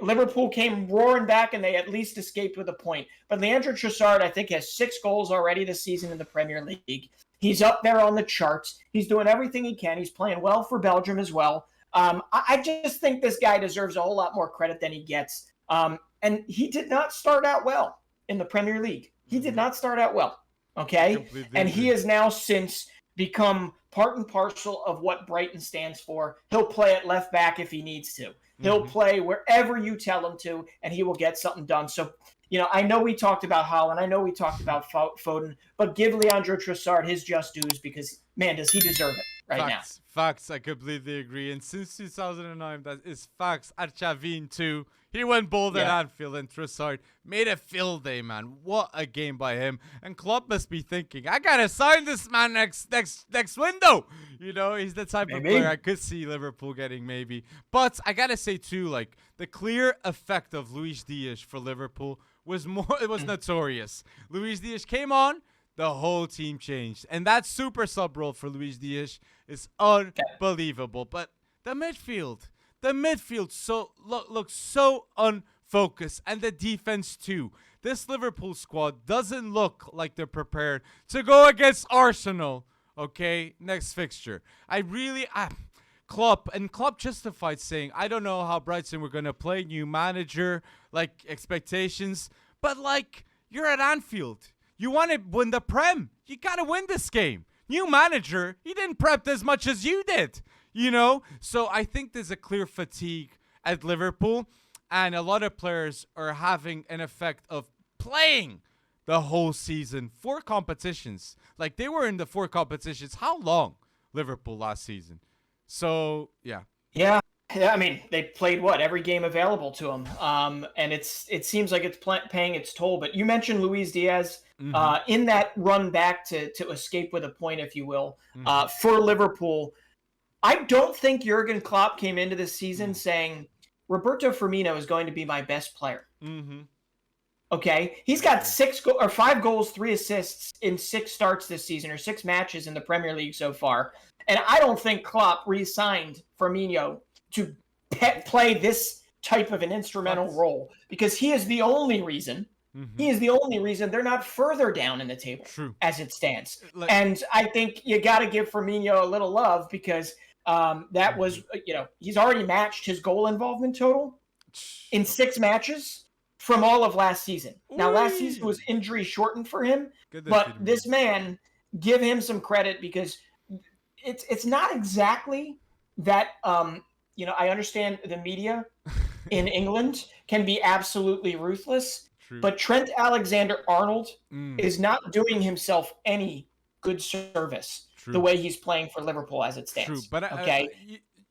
Liverpool came roaring back and they at least escaped with a point. But Leandro Trossard, I think, has 6 goals already this season in the Premier League. He's up there on the charts. He's doing everything he can. He's playing well for Belgium as well. I just think this guy deserves a whole lot more credit than he gets. And he did not start out well in the Premier League. He did not start out well, okay? And he has now since become part and parcel of what Brighton stands for. He'll play at left back if he needs to. He'll play wherever you tell him to, and he will get something done. So, I know we talked about Haaland. I know we talked about Foden, but give Leandro Trossard his just dues because, man, does he deserve it now. Facts, I completely agree. And since 2009, that is facts. Arshavin, too. He went bold at Anfield, and Trossard made a field day, man. What a game by him. And Klopp must be thinking, I got to sign this man next window. He's the type of player I could see Liverpool getting maybe. But I got to say, too, the clear effect of Luis Diaz for Liverpool was notorious. Luis Diaz came on, the whole team changed. And that super sub role for Luis Diaz is unbelievable. But the midfield looks so focus, and the defense too. This Liverpool squad doesn't look like they're prepared to go against Arsenal, okay, next fixture. Klopp justified saying, I don't know how Brighton were going to play, new manager, like expectations, but like, you're at Anfield. You want to win the Prem. You got to win this game. New manager, he didn't prep as much as you did, you know? So I think there's a clear fatigue at Liverpool, and a lot of players are having an effect of playing the whole season. 4 competitions. Like, they were in the 4 competitions. How long? Liverpool last season. So, yeah. Yeah, I mean, they played every game available to them, and it seems like it's paying its toll. But you mentioned Luis Diaz in that run back to escape with a point, if you will, for Liverpool. I don't think Jurgen Klopp came into this season saying Roberto Firmino is going to be my best player. Okay, he's got 5 goals, 3 assists in 6 starts this season, or 6 matches in the Premier League so far. And I don't think Klopp re-signed Firmino to play this type of an instrumental role, because he is the only reason. He is the only reason they're not further down in the table as it stands. And I think you got to give Firmino a little love, because that was, he's already matched his goal involvement total in 6 matches from all of last season. Now, last season was injury shortened for him, but this man, give him some credit, because it's not exactly that. I understand the media in England can be absolutely ruthless, but Trent Alexander-Arnold is not doing himself any good service the way he's playing for Liverpool as it stands. But okay,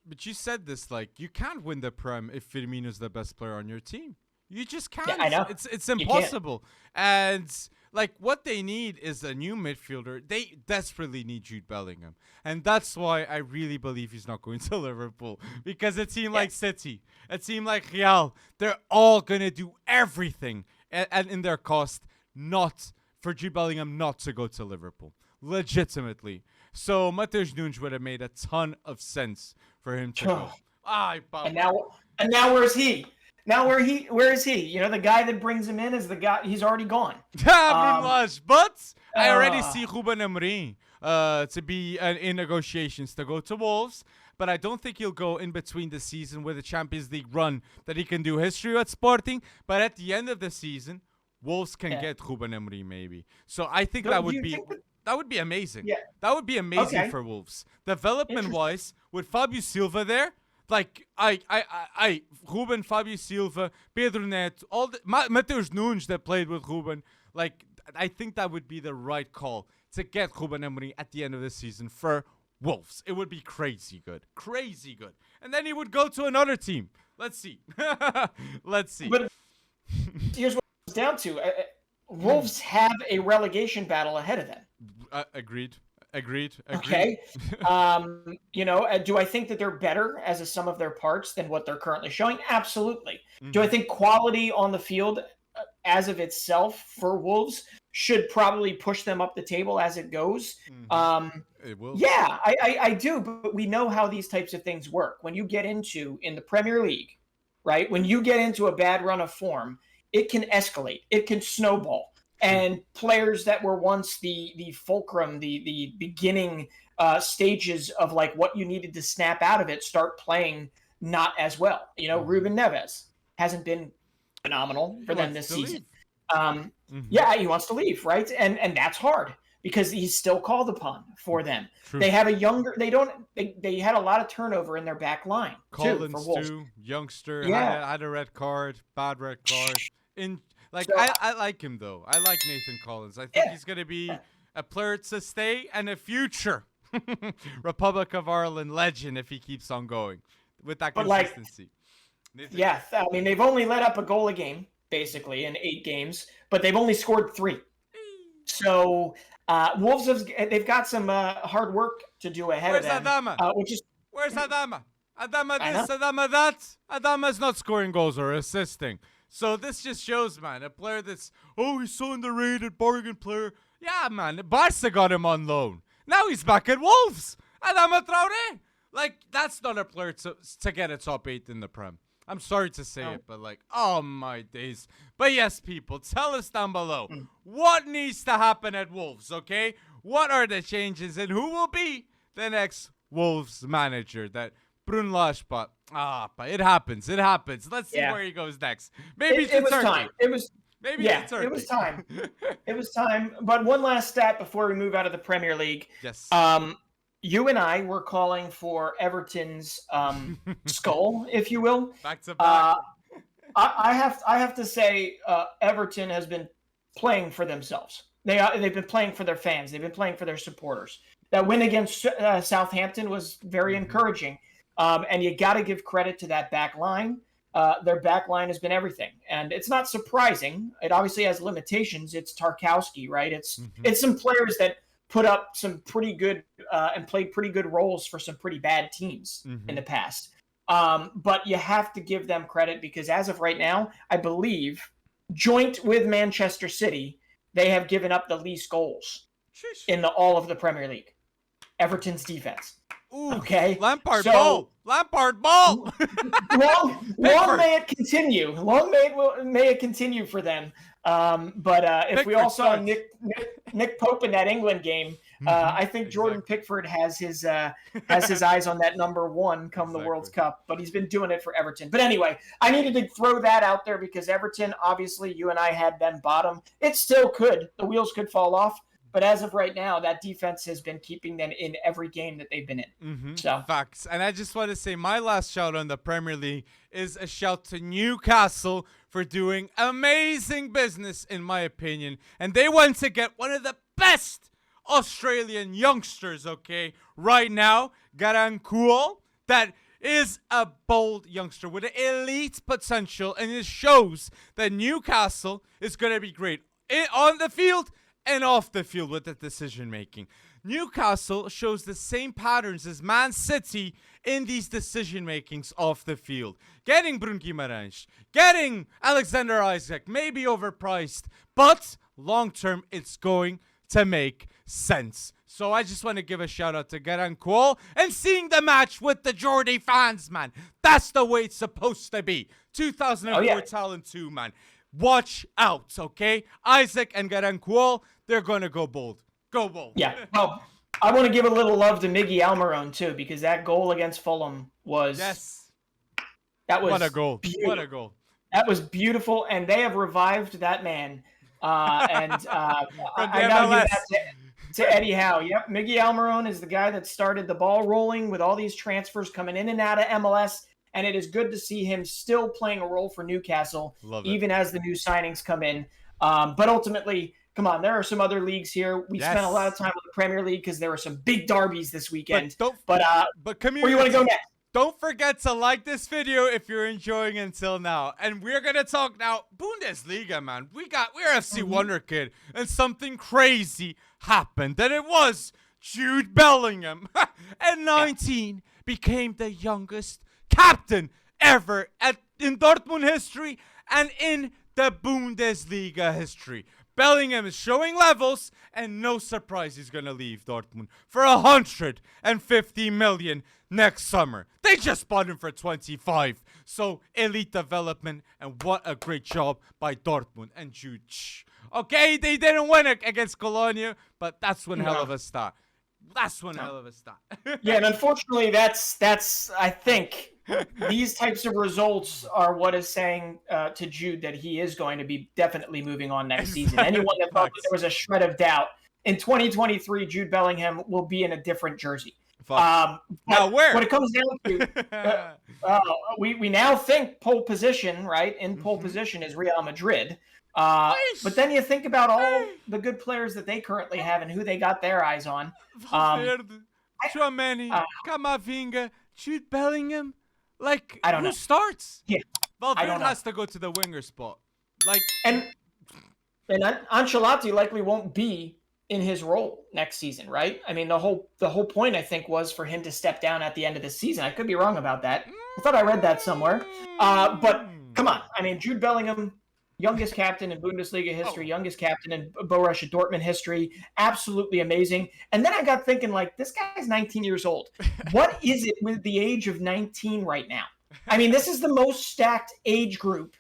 but you said this, like, you can't win the Prem if Firmino's the best player on your team. You just can't. Yeah, I know. It's impossible. And like, what they need is a new midfielder. They desperately need Jude Bellingham. And that's why I really believe he's not going to Liverpool. Because a team like City, a team like Real, they're all going to do everything and in their cost not for Jude Bellingham not to go to Liverpool. Legitimately. So Matheus Nunes would have made a ton of sense for him to go. And now where's he? Now where is he? The guy that brings him in is the guy. He's already gone. But I already see Ruben Amorim to be in negotiations to go to Wolves. But I don't think he'll go in between the season with a Champions League run that he can do history at Sporting. But at the end of the season, Wolves can get Ruben Amorim maybe. So I think that would be amazing. Yeah. That would be amazing for Wolves. Development-wise, with Fabio Silva there, like, Ruben, Fabio Silva, Pedro Neto, all the Matheus Nunes that played with Ruben, like, I think that would be the right call to get Ruben Amorim at the end of the season for Wolves. It would be crazy good. And then he would go to another team. Let's see. But here's what it comes down to. Wolves have a relegation battle ahead of them. Agreed. Okay. Do I think that they're better as a sum of their parts than what they're currently showing? Absolutely. Do I think quality on the field as of itself for Wolves should probably push them up the table as it goes? It will. Yeah, I do. But we know how these types of things work. When you get in the Premier League, right? When you get into a bad run of form, it can escalate. It can snowball. And players that were once the fulcrum, the beginning stages of like what you needed to snap out of it, start playing not as well. Ruben Neves hasn't been phenomenal for them this season. Yeah, he wants to leave, right? And that's hard because he's still called upon for them. True. They have they had a lot of turnover in their back line Collins too, for Wolves. Youngster, had a red card, bad red card. I like him, though. I like Nathan Collins. I think he's going to be a player to stay and a future Republic of Ireland legend if he keeps on going with that consistency. I mean, they've only let up a goal a game, basically, in 8 games, but they've only scored 3. So Wolves, they've got some hard work to do ahead of them. Where's Adama? Adama this, Adama that. Adama's not scoring goals or assisting. So this just shows, man, a player that's, he's so underrated, bargain player. Yeah, man, Barca got him on loan. Now he's back at Wolves. Adama Traoré. Like, that's not a player to get a top 8 in the Prem. I'm sorry to say it, but like, oh my days. But yes, people, tell us down below what needs to happen at Wolves, okay? What are the changes and who will be the next Wolves manager? That Brun Lashpat. But it happens. It happens. Let's see where he goes next. Maybe it was Turkey. time. It was Maybe it's Turkey. It was time. It was time. But one last stat before we move out of the Premier League. Yes. You and I were calling for Everton's skull, if you will. Back to back. I have to say, Everton has been playing for themselves. They've been playing for their fans. They've been playing for their supporters. That win against Southampton was very encouraging, and you got to give credit to that back line. Their back line has been everything, and it's not surprising. It obviously has limitations. It's Tarkowski, right? It's some players that put up some pretty good and played pretty good roles for some pretty bad teams in the past. But you have to give them credit because as of right now, I believe, joint with Manchester City, they have given up the least goals in all of the Premier League. Everton's defense. Ooh, okay. Lampard ball. Long may it continue. May it continue for them. But if Pickford we all saw starts. Nick Pope in that England game, I think Jordan Pickford has his eyes on that number one come the World Cup. But he's been doing it for Everton. But anyway, I needed to throw that out there because Everton, obviously, you and I had them bottom. It still could. The wheels could fall off. But as of right now, that defense has been keeping them in every game that they've been in. So Facts. And I just want to say my last shout on the Premier League is a shout to Newcastle for doing amazing business, in my opinion. And they went to get one of the best Australian youngsters, okay, right now, Garankuol, that is a bold youngster with elite potential, and it shows that Newcastle is going to be great on the field and off the field with the decision making. Newcastle shows the same patterns as Man City in these decision makings off the field. Getting Bruno Guimaraes, getting Alexander Isak, maybe overpriced, but long term it's going to make sense. So I just want to give a shout out to Garankuol and seeing the match with the Geordie fans, man. That's the way it's supposed to be. 2004 Talent 2, man. Watch out, okay? Isak and Garankuol, they're going to go bold. Go bold. Yeah. Well, I want to give a little love to Miggy Almiron, too, because that goal against Fulham was... Yes. That was what a goal. Beautiful. What a goal. That was beautiful, and they have revived that man. I got to give that to Eddie Howe. Yep, Miggy Almiron is the guy that started the ball rolling with all these transfers coming in and out of MLS. And it is good to see him still playing a role for Newcastle, even as the new signings come in. But ultimately, come on, there are some other leagues here. We spent a lot of time with the Premier League because there were some big derbies this weekend. But where do you want to go next? Don't forget to like this video if you're enjoying until now. And we're going to talk now Bundesliga, man. We're FC Wonderkid, and something crazy happened. And it was Jude Bellingham at 19 became the youngest captain ever in Dortmund history and in the Bundesliga history. Bellingham is showing levels, and no surprise he's going to leave Dortmund for 150 million next summer. They just bought him for 25. So elite development, and what a great job by Dortmund and Jude. Okay, they didn't win against Cologne, but that's one hell of a start. That's one hell of a start. Yeah, and unfortunately, that's I think these types of results are what is saying to Jude that he is going to be definitely moving on next season. Anyone that thought that there was a shred of doubt, in 2023, Jude Bellingham will be in a different jersey. Now where? What it comes down to, we now think pole position, right? In pole position is Real Madrid. But then you think about all the good players that they currently have and who they got their eyes on. Tchouaméni, Camavinga, Jude Bellingham. Like, I don't know. Who starts? Yeah, Valverde has to go to the winger spot. Like, and Ancelotti likely won't be in his role next season, right? I mean, the whole point I think was for him to step down at the end of the season. I could be wrong about that. I thought I read that somewhere. But come on, I mean, Jude Bellingham, youngest captain in Bundesliga history, youngest captain in Borussia Dortmund history. Absolutely amazing. And then I got thinking, like, this guy's 19 years old. What is it with the age of 19 right now? I mean, this is the most stacked age group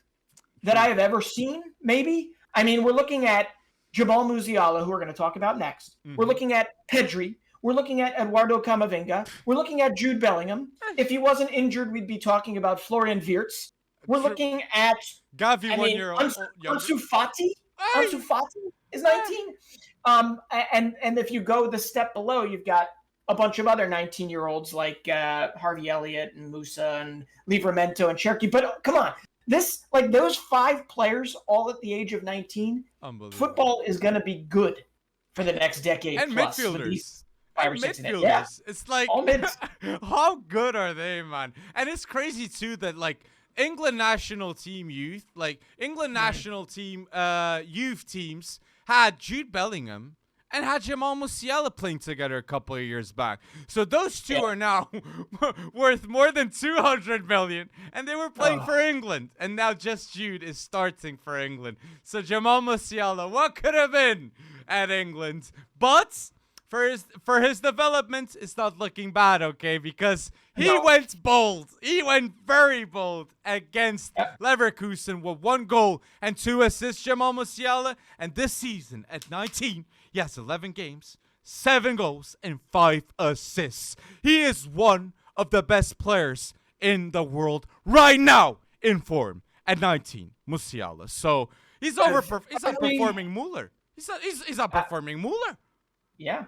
that I have ever seen, maybe. I mean, we're looking at Jamal Musiala, who we're going to talk about next. Mm-hmm. We're looking at Pedri. We're looking at Eduardo Camavinga. We're looking at Jude Bellingham. If he wasn't injured, we'd be talking about Florian Wirtz. We're looking at Gavi, 1 year old. Ansu Fati. Ansu Fati is 19. And if you go the step below, you've got a bunch of other 19-year-olds like Harvey Elliott and Musa and Livramento and Cherky. But come on, those 5 players all at the age of 19, football is going to be good for the next decade. And plus midfielders. Midfielders. Yeah. It's like, how good are they, man? And it's crazy too that England national team youth, national team youth teams had Jude Bellingham and had Jamal Musiala playing together a couple of years back. So those two are now worth more than 200 million, and they were playing for England. And now just Jude is starting for England. So Jamal Musiala, what could have been at England? But for his development, it's not looking bad, okay? Because he went bold. He went very bold against Leverkusen with 1 goal and 2 assists, Jamal Musiala. And this season, at 19, he has 11 games, 7 goals, and 5 assists. He is one of the best players in the world right now in form at 19, Musiala. So he's outperforming Muller. He's outperforming Muller. Yeah.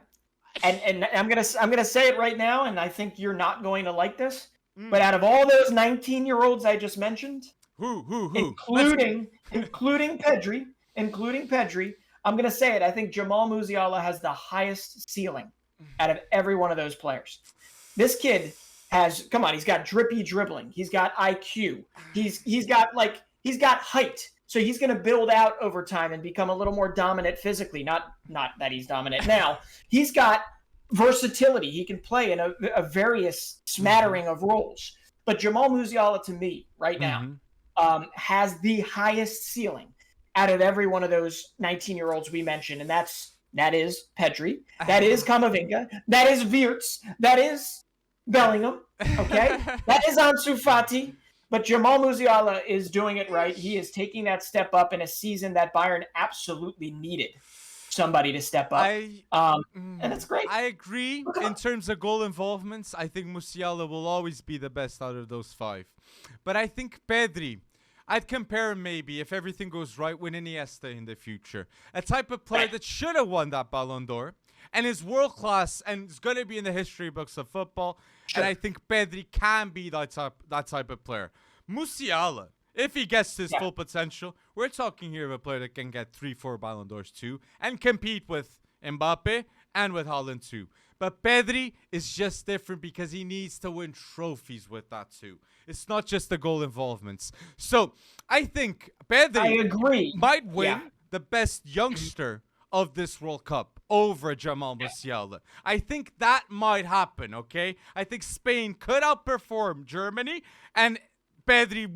And I'm gonna say it right now, and I think you're not going to like this. But out of all those 19-year-olds I just mentioned, who, including Pedri, I'm gonna say it. I think Jamal Musiala has the highest ceiling out of every one of those players. This kid he's got drippy dribbling. He's got IQ. He's got height. So he's going to build out over time and become a little more dominant physically. Not that he's dominant now. He's got versatility. He can play in a various smattering of roles. But Jamal Musiala, to me, right now, has the highest ceiling out of every one of those 19-year-olds we mentioned. And that is Pedri. That is Camavinga. That is Wirtz. That is Bellingham. Okay? That is Ansu Fati. But Jamal Musiala is doing it right. He is taking that step up in a season that Bayern absolutely needed somebody to step up. And it's great. I agree. In terms of goal involvements, I think Musiala will always be the best out of those 5. But I think Pedri, I'd compare him maybe, if everything goes right, with Iniesta in the future. A type of player that should have won that Ballon d'Or and is world-class and is going to be in the history books of football. Sure. And I think Pedri can be that type of player. Musiala, if he gets his full potential, we're talking here of a player that can get 3-4 Ballon d'Ors too and compete with Mbappe and with HAALAND too. But Pedri is just different because he needs to win trophies with that too. It's not just the goal involvements. So I think Pedri might win the best youngster of this World Cup over Jamal Musiala. I think that might happen, okay? I think Spain could outperform Germany, and Pedri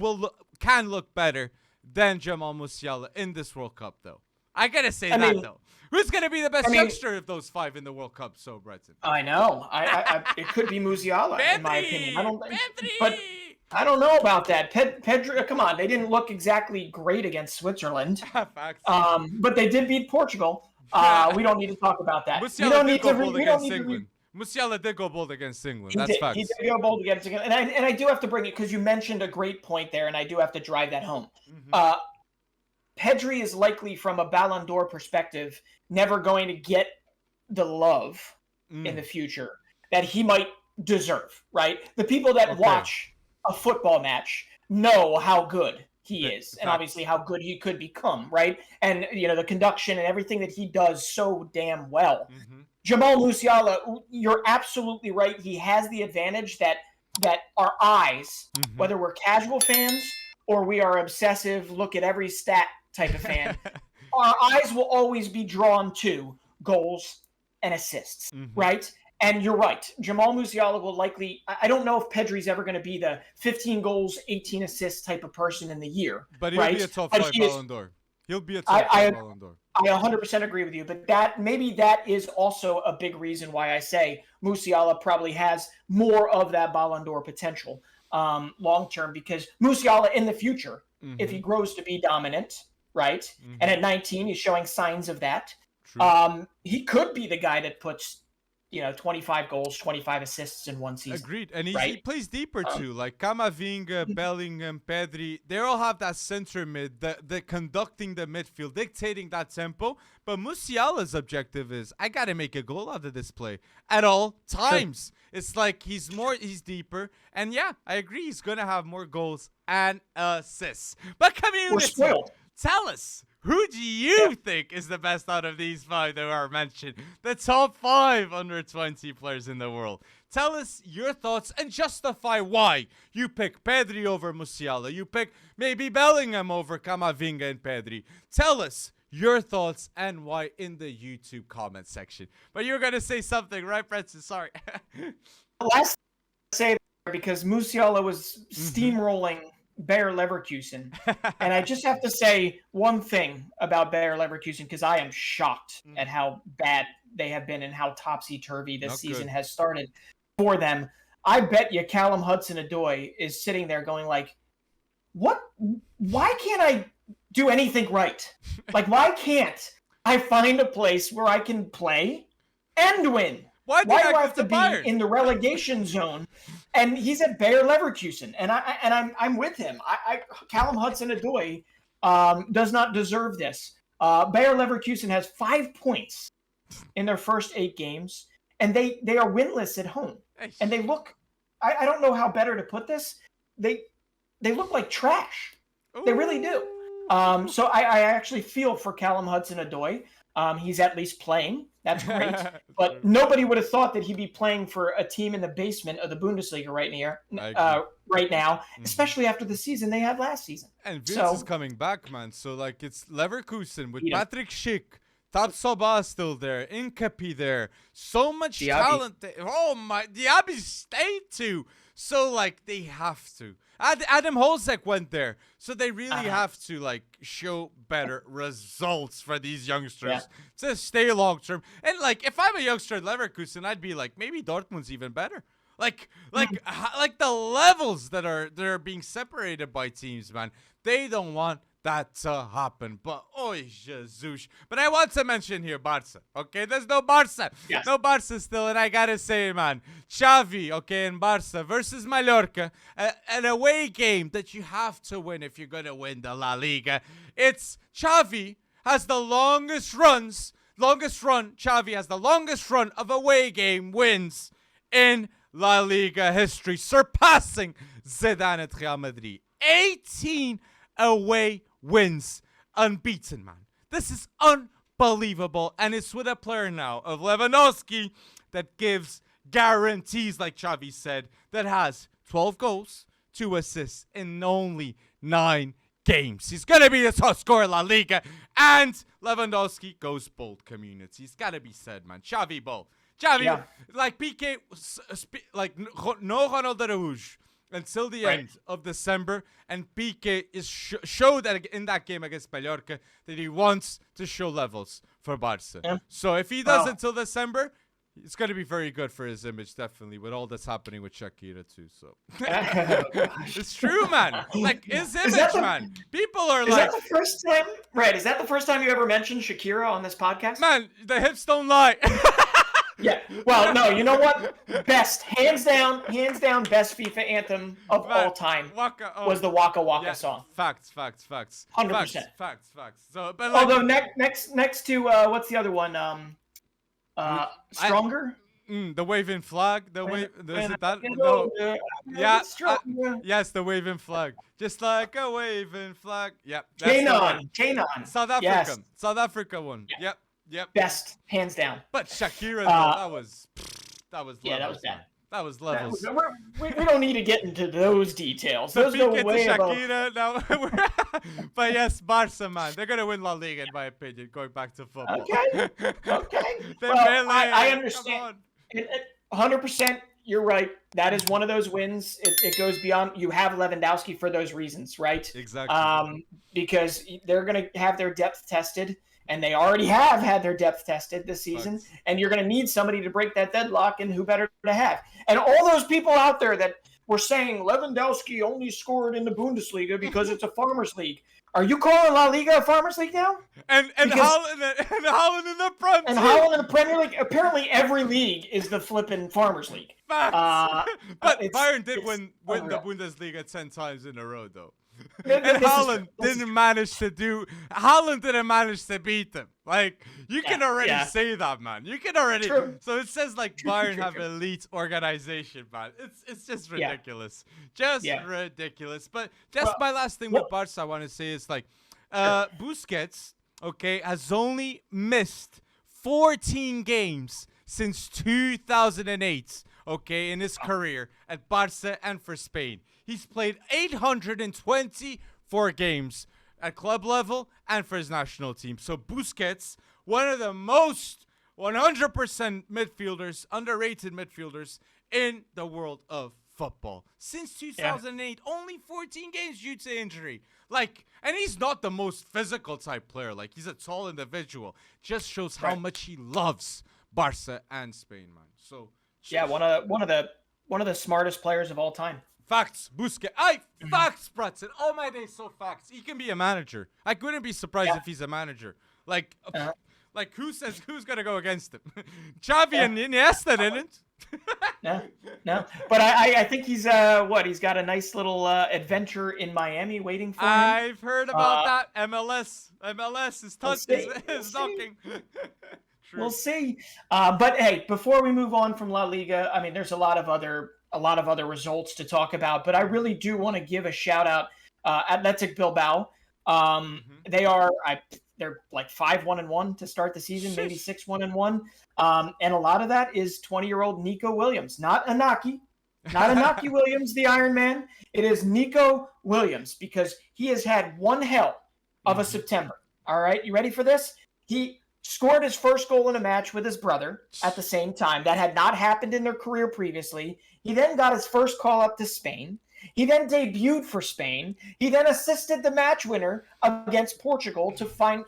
can look better than Jamal Musiala in this World Cup, though. I gotta say though. Who's gonna be the best youngster of those 5 in the World Cup, so Breton? I know. It could be Musiala, in my opinion. But I don't know about that. Pedri, come on. They didn't look exactly great against Switzerland. But they did beat Portugal. We don't need to talk about that. Musiala did go bold against England. That's facts. He did go bold against England. And I do have to bring it because you mentioned a great point there, and I do have to drive that home. Pedri is likely, from a Ballon d'Or perspective, never going to get the love in the future that he might deserve, right? The people that watch a football match know how good he is, and obviously how good he could become, right? And, the conduction and everything that he does so damn well. Jamal Musiala, you're absolutely right. He has the advantage that our eyes, whether we're casual fans or we are obsessive, look at every stat type of fan, our eyes will always be drawn to goals and assists, right? And you're right. Jamal Musiala will likely, I don't know if Pedri's ever going to be the 15 goals, 18 assists type of person in the year. But he'll be a top 5 Ballon d'Or. He'll be a top 5 Ballon d'Or. I 100% agree with you. But that is also a big reason why I say Musiala probably has more of that Ballon d'Or potential. long term, because Musiala in the future, if he Mm-hmm. grows to be dominant, right? Mm-hmm. And at 19, he's showing signs of that. True. He could be the guy that puts, 25 goals, 25 assists in one season. Agreed. And he Right? plays deeper too. Like Camavinga, Bellingham, Pedri, they all have that center mid, the conducting the midfield, dictating that tempo. But Musiala's objective is, I got to make a goal out of this play at all times. It's like he's deeper. And yeah, I agree. He's going to have more goals and assists. But We're community, spoiled. tell us, who do you think is the best out of these 5 that are mentioned? The top 5 under 20 players in the world. Tell us your thoughts and justify why you pick Pedri over Musiala. You pick maybe Bellingham over Camavinga and Pedri. Tell us your thoughts and why in the YouTube comment section. But you're going to say something, right, Francis? Sorry. Last say because Musiala was steamrolling Bayer Leverkusen. And I just have to say one thing about Bayer Leverkusen, because I am shocked at how bad they have been and how topsy-turvy this season has started for them. I bet you Callum Hudson-Odoi is sitting there going like, what? Why can't I do anything right? Like, why can't I find a place where I can play and win? Why do I have to be in the relegation zone? And he's at Bayer Leverkusen, and I'm with him. Callum Hudson-Odoi does not deserve this. Bayer Leverkusen has 5 points in their first 8 games, and they are winless at home. And they look, I don't know how better to put this. They look like trash. They really do. So I actually feel for Callum Hudson-Odoi. He's at least playing. That's great. But nobody would have thought that he'd be playing for a team in the basement of the Bundesliga right now, especially after the season they had last season. And Vince is coming back, man. So, like, it's Leverkusen with Patrick Schick. Tapsoba still there. Incapi there. So much talent. Oh, my. Diaby stayed too. So, like, they have to. Adam Holzek went there. So they really have to, like, show better results for these youngsters to stay long term. And, like, if I'm a youngster at Leverkusen, I'd be like, maybe Dortmund's even better. Like the levels that are being separated by teams, man. They don't want that to happen. But, oh, Jesus. But I want to mention here Barca, okay? There's no Barca. Yes. No Barca still, and I gotta say, man, Xavi, okay, and Barca versus Mallorca, an away game that you have to win if you're gonna win the La Liga. It's Xavi has the longest run. Xavi has the longest run of away game wins in La Liga history, surpassing Zidane at Real Madrid. 18 away wins, unbeaten, man. This is unbelievable, and it's with a player now of Lewandowski that gives guarantees, like Xavi said, that has 12 goals, 2 assists in only 9 games. He's gonna be the top scorer in La Liga, and Lewandowski goes bold, community. It's gotta be said, man. Xavi bold. Xavi, like PK, like no Ronald Araújo until the end of December, and Piqué is showed that in that game against Mallorca that he wants to show levels for Barca. Yeah. So if he does until December, it's going to be very good for his image, definitely, with all that's happening with Shakira too. So it's true, man. Like his image, man. People are like, is that the first time? Right? Is that the first time you ever mentioned Shakira on this podcast? Man, the hips don't lie. Yeah. Well, no, you know what? Best, hands down, best FIFA anthem of all time was the Waka Waka song. Facts. 100%. Facts. So, but like, although next to what's the other one? Stronger. The waving flag. The wave. Is it that? No. Yeah. Yes, the waving flag. Just like a waving flag. Yep. Kanon. South Africa. Yes. South Africa one. Yeah. Yep. Best, hands down. But Shakira, that was levels. Yeah, that was bad. That was levels. We don't need to get into those details. Those go way Shakira, now. But yes, Barca, man, they're gonna win La Liga in my opinion. Going back to football. Okay. Well, I understand. 100%. You're right. That is one of those wins. It goes beyond. You have Lewandowski for those reasons, right? Exactly. Because they're gonna have their depth tested. And they already have had their depth tested this season. And you're going to need somebody to break that deadlock, and who better to have? And all those people out there that we're saying Lewandowski only scored in the Bundesliga because it's a farmers league. Are you calling La Liga a farmers league now? And Haaland in the front and too. Haaland in the Premier League. Apparently, every league is the flipping farmers league. But Bayern did win the Bundesliga 10 times in a row, though. And Haaland didn't manage to beat them. Like, you can already say that, man. You can already. True. So it says like Bayern have elite organization, man. It's just ridiculous. Ridiculous. But just my last thing with Barca I want to say is like, Busquets, okay, has only missed 14 games since 2008, okay, in his career at Barca and for Spain. He's played 824 games at club level and for his national team. So Busquets, one of the most 100% midfielders, underrated midfielders in the world of football. Since 2008, only 14 games due to injury. Like, and he's not the most physical type player. Like, he's a tall individual. Just shows how much he loves Barca and Spain, man. So one of the smartest players of all time. Facts, Busquets. Facts, Bretson. All my days, so facts. He can be a manager. I couldn't be surprised if he's a manager. Like, who says who's gonna go against him? Xavi and Iniesta didn't. No. But I think he's he's got a nice little adventure in Miami waiting for him. I've heard about that. MLS is knocking. We'll see. But hey, before we move on from La Liga, I mean, there's a lot of other results to talk about, but I really do want to give a shout out Athletic Bilbao. They're like 5-1-1 to start the season, maybe 6-1-1. And a lot of that is 20-year-old Nico Williams, not Inaki Williams, the Iron Man. It is Nico Williams, because he has had one hell of a September. All right, you ready for this? He scored his first goal in a match with his brother at the same time. That had not happened in their career previously. He then got his first call up to Spain. He then debuted for Spain. He then assisted the match winner against Portugal to find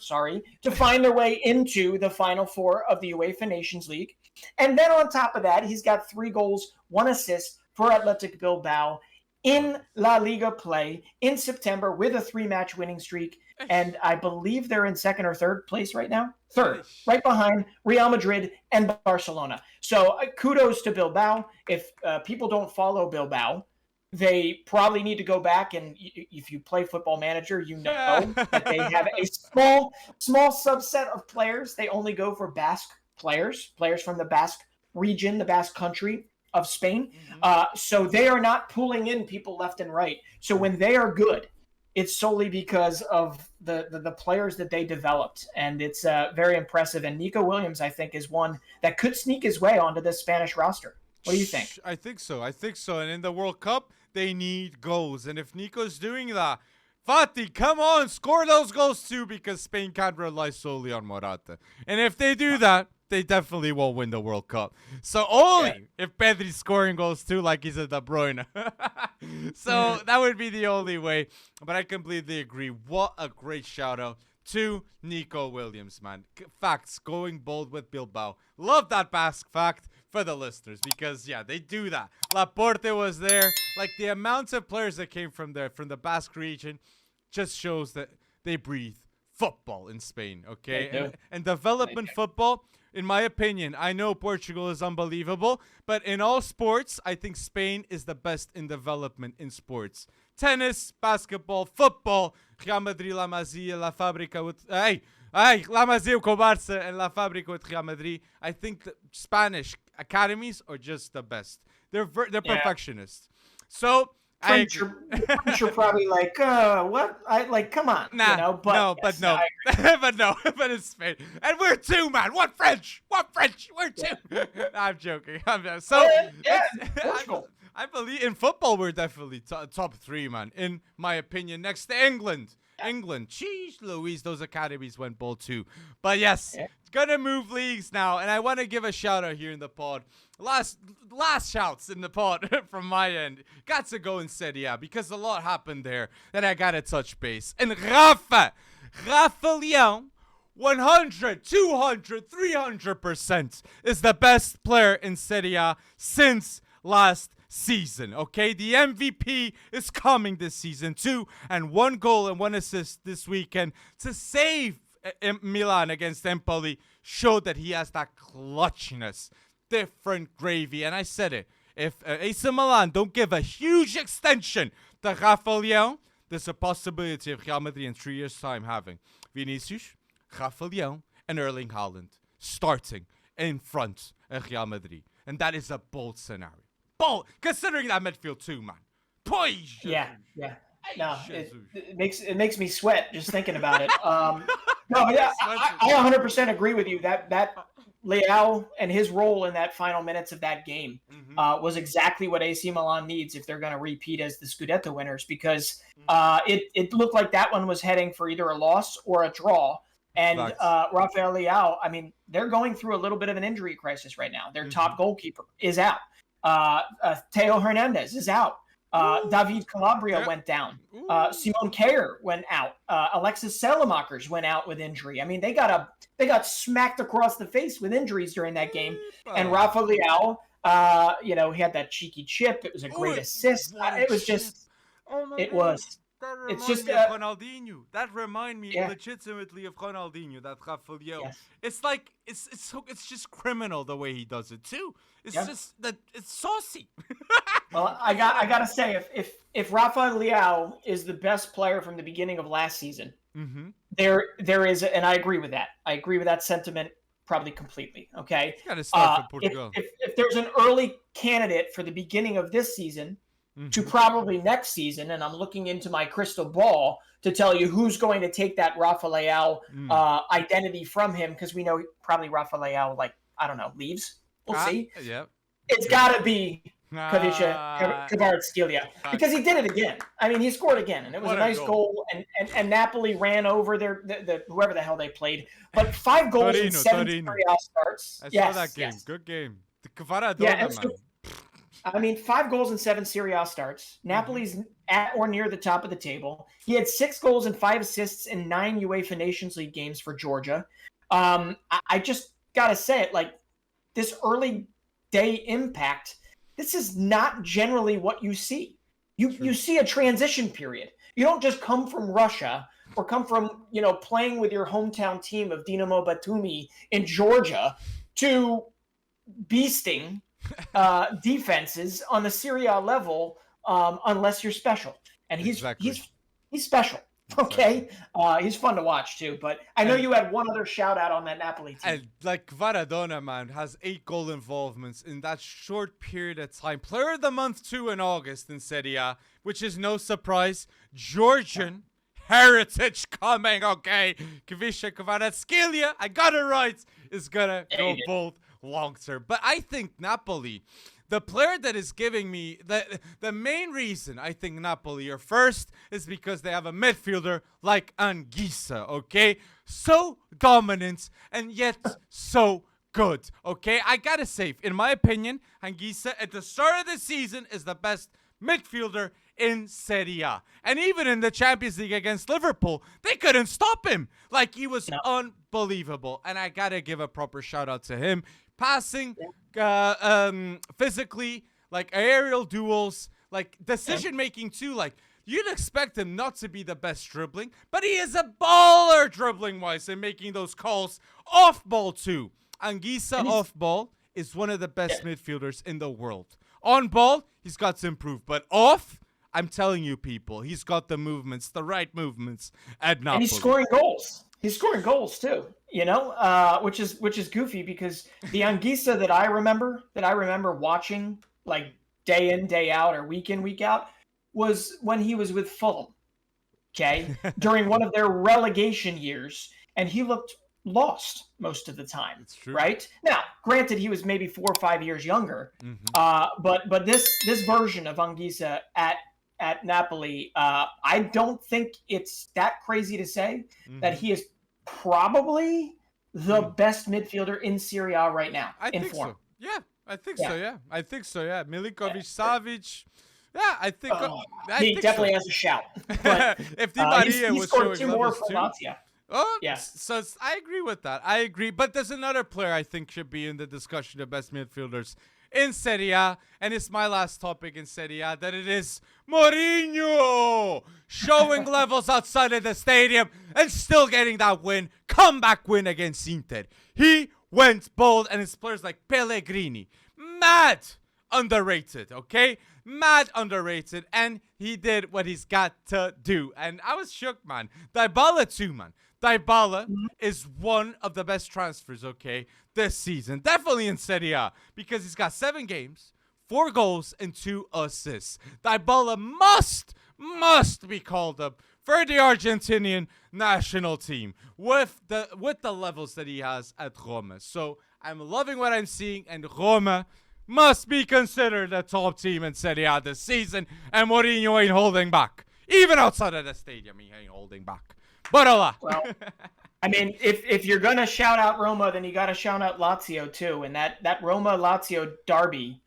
their way into the Final Four of the UEFA Nations League. And then on top of that, he's got 3 goals, 1 assist for Athletic Bilbao in La Liga play in September with a 3-match winning streak. And I believe they're in 2nd or 3rd place right now. 3rd, right behind Real Madrid and Barcelona. So kudos to Bilbao. If people don't follow Bilbao, they probably need to go back, and if you play Football Manager, you know that they have a small subset of players. They only go for Basque players from the Basque region, the Basque country of Spain. So they are not pulling in people left and right. So when they are good, it's solely because of the players that they developed, and it's very impressive. And Nico Williams, I think, is one that could sneak his way onto the Spanish roster. What do you think? I think so. And in the World Cup, they need goals. And if Nico's doing that, Fati, come on, score those goals too, because Spain can't rely solely on Morata. And if they do that, they definitely won't win the World Cup. So only if Pedri's scoring goals too, like he's a De Bruyne. So that would be the only way. But I completely agree. What a great shout out to Nico Williams, man. Facts, going bold with Bilbao. Love that Basque fact for the listeners, because they do that. Laporte was there. Like, the amount of players that came from there, from the Basque region, just shows that they breathe football in Spain, okay? And development football, in my opinion, I know Portugal is unbelievable, but in all sports, I think Spain is the best in development in sports. Tennis, basketball, football, Real Madrid, La Masia, La Fábrica with... La Masia con Barça and La Fábrica with Real Madrid. I think the Spanish academies are just the best. They're perfectionists. So... You're probably like, what? Come on. Nah, but it's Spain. And we're 2, man. One French. We're 2. I'm joking. I believe in football, we're definitely top 3, man. In my opinion, next to England. Jeez Louise, those academies went bold too. But yes, it's gonna move leagues now, and I want to give a shout out here in the pod. Last shouts in the pod from my end. Got to go in Serie A because a lot happened there that I gotta touch base. And Rafa Leão, 100, 200, 300% is the best player in Serie A since last season, okay? The MVP is coming this season too, and 1 goal and 1 assist this weekend to save Milan against Empoli showed that he has that clutchness, different gravy. And I said it, if AC Milan don't give a huge extension to Rafa Leão, there's a possibility of Real Madrid in 3 years' time having Vinicius, Rafa Leão, and Erling Haaland starting in front of Real Madrid. And that is a bold scenario. Bold, considering that midfield too, man. Boy, yeah. No, it makes me sweat just thinking about it. No, yeah, I 100% agree with you. That Leão and his role in that final minutes of that game was exactly what AC Milan needs if they're going to repeat as the Scudetto winners, because it looked like that one was heading for either a loss or a draw. And Rafael Leão, I mean, they're going through a little bit of an injury crisis right now. Their top goalkeeper is out. Theo Hernandez is out. David Calabria went down. Simon Kjaer went out. Alexis Selemakers went out with injury. I mean, they got smacked across the face with injuries during that game. And Rafa Leão, he had that cheeky chip. It was a great assist. It was just, It's just of Ronaldinho. That remind me legitimately of Ronaldinho. That Rafa Leão. Yes. It's like it's just criminal the way he does it too. It's just that it's saucy. Well, I gotta say, if Rafa Leão is the best player from the beginning of last season, there is, and I agree with that. I agree with that sentiment probably completely. Okay. Gotta start for Portugal. If there's an early candidate for the beginning of this season to probably next season, and I'm looking into my crystal ball to tell you who's going to take that Rafa Leão identity from him, because we know probably Rafa Leão, leaves. We'll see. Yeah. It's got to be Kvaratskhelia, because he did it again. I mean, he scored again, and it was a nice goal. And Napoli ran over the whoever the hell they played. But 5 goals in 7 Serie A starts. I saw that game. Yes. Good game. The Kvaratskhelia, man. I mean, 5 goals in 7 Serie A starts. Napoli's at or near the top of the table. He had 6 goals and 5 assists in 9 UEFA Nations League games for Georgia. I just gotta say it, this early day impact, this is not generally what you see. You see a transition period. You don't just come from Russia or come from, playing with your hometown team of Dinamo Batumi in Georgia to beasting defenses on the Serie A level, unless you're special. And he's special. Okay, he's fun to watch too. But I know you had one other shout out on that Napoli team. And Maradona, man, has 8 goal involvements in that short period of time. Player of the month too in August in Serie A, which is no surprise. Georgian heritage coming. Okay, Kvaratskhelia, I got it right, is gonna go both long term. But I think Napoli, the player that is giving me the main reason I think Napoli are first is because they have a midfielder like Anguissa, okay? So dominant and yet so good, okay? I gotta say, in my opinion, Anguissa at the start of the season is the best midfielder in Serie A. And even in the Champions League against Liverpool, they couldn't stop him. He was unbelievable. And I gotta give a proper shout out to him. Passing, physically, aerial duels, decision making too. You'd expect him not to be the best dribbling, but he is a baller dribbling wise and making those calls off ball too. Anguissa off ball is one of the best midfielders in the world. On ball, he's got to improve, but off, I'm telling you, people, he's got the movements, the right movements at Napoli. And he's scoring goals. He's scoring goals too, which is goofy, because the Anguissa that I remember watching day in, day out, or week in, week out, was when he was with Fulham, okay, during one of their relegation years, and he looked lost most of the time. It's true. Right? Now, granted, he was maybe 4 or 5 years younger, but this version of Anguissa at Napoli, I don't think it's that crazy to say that he is probably the best midfielder in Serie A right now. I think so. Yeah, I think so. Yeah, I think so. Yeah, Milinkovic-Savic. Yeah, I think he definitely has a shout. But, if Di Maria was scored showing 2 more levels for too. Lazio. Oh, yeah. So I agree with that. I agree. But there's another player I think should be in the discussion of best midfielders in Serie A. And it's my last topic in Serie A, that it is Mourinho showing levels outside of the stadium and still getting that win, comeback win against Inter. He went bold, and his players like Pellegrini, mad underrated, okay? Mad underrated, and he did what he's got to do. And I was shook, man. Dybala too, man. Dybala is one of the best transfers, okay, this season. Definitely in Serie A, because he's got 7 games, 4 goals, and 2 assists. Dybala must be called up for the Argentinian national team with the levels that he has at Roma. So I'm loving what I'm seeing, and Roma must be considered a top team in Serie A this season, and Mourinho ain't holding back. Even outside of the stadium, he ain't holding back. But Allah. Well, I mean, if you're going to shout out Roma, then you got to shout out Lazio too. And that Roma-Lazio derby,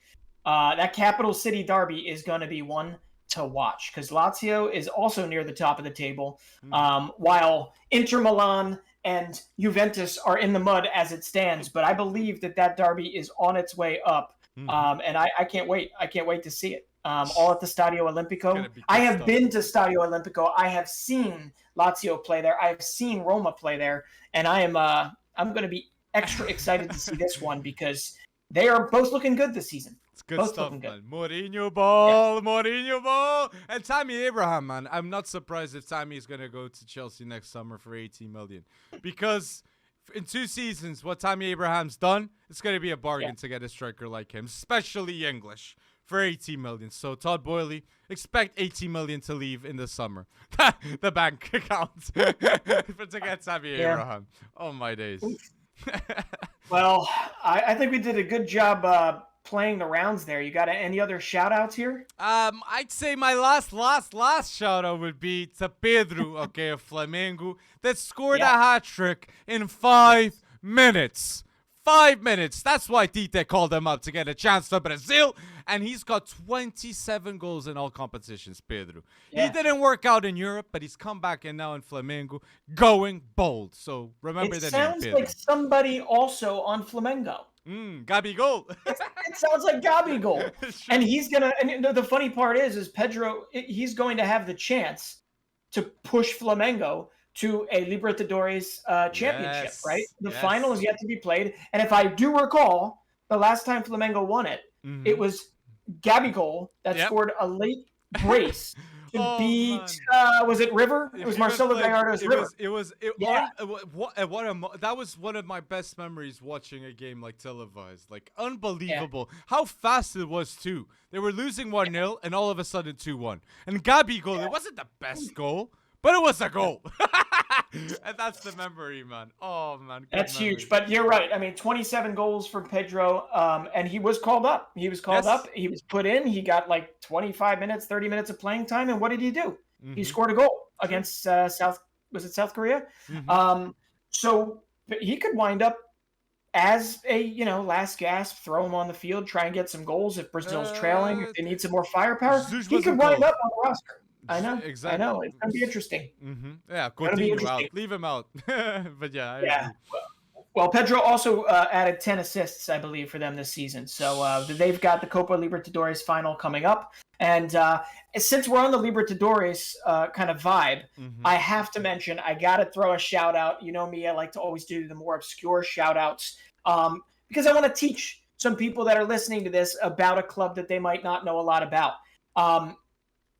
that capital city derby is going to be one to watch, because Lazio is also near the top of the table, while Inter Milan and Juventus are in the mud as it stands. But I believe that derby is on its way up. And I can't wait. I can't wait to see it. All at the Stadio Olimpico. I have been to Stadio Olimpico. I have seen Lazio play there. I have seen Roma play there, and I'm going to be extra excited to see this one, because they are both looking good this season. It's good both stuff, man. Good. Mourinho ball, Mourinho ball, and Tammy Abraham, man. I'm not surprised if Tammy is going to go to Chelsea next summer for 18 million, because in 2 seasons, what Tammy Abraham's done, it's going to be a bargain to get a striker like him, especially English, for 18 million. So Todd Boehly, expect 18 million to leave in the summer. The bank account to get Tammy Abraham. Oh my days. Well, I think we did a good job playing the rounds there. You got any other shout outs here? I'd say my last shout out would be to Pedro, okay, of Flamengo, that scored a hat trick in 5 minutes. 5 minutes. That's why Tite called him up, to get a chance to Brazil. And he's got 27 goals in all competitions, Pedro. He didn't work out in Europe, but he's come back and now in Flamengo, going bold. So remember that name, Pedro. It sounds like somebody also on Flamengo. Gabigol. It sounds like Gabigol. And he's going to, and the funny part is Pedro, he's going to have the chance to push Flamengo to a Libertadores championship, right? The final is yet to be played. And if I do recall, the last time Flamengo won it, it was Gabigol that scored a late brace to beat, was it River? It was Marcelo Gallardo's River. That was one of my best memories, watching a game like televised. Like, unbelievable. How fast it was, too. They were losing 1-0, and all of a sudden 2-1. And Gabigol, it wasn't the best goal, but it was a goal. And that's the memory, man. Oh, man. That's huge. But you're right. I mean, 27 goals for Pedro, and he was called up. He was called up. He was put in. He got like 25 minutes, 30 minutes of playing time. And what did he do? He scored a goal against South Korea? So he could wind up as a, last gasp, throw him on the field, try and get some goals if Brazil's trailing, if they need some more firepower. He could wind up on the roster. I know. Exactly. I know. It's going to be interesting. Yeah, Coutinho out. Leave him out. But I agree. Well, Pedro also added 10 assists, I believe, for them this season. So they've got the Copa Libertadores final coming up. And since we're on the Libertadores kind of vibe, I have to mention, I got to throw a shout out. You know me, I like to always do the more obscure shout outs, because I want to teach some people that are listening to this about a club that they might not know a lot about.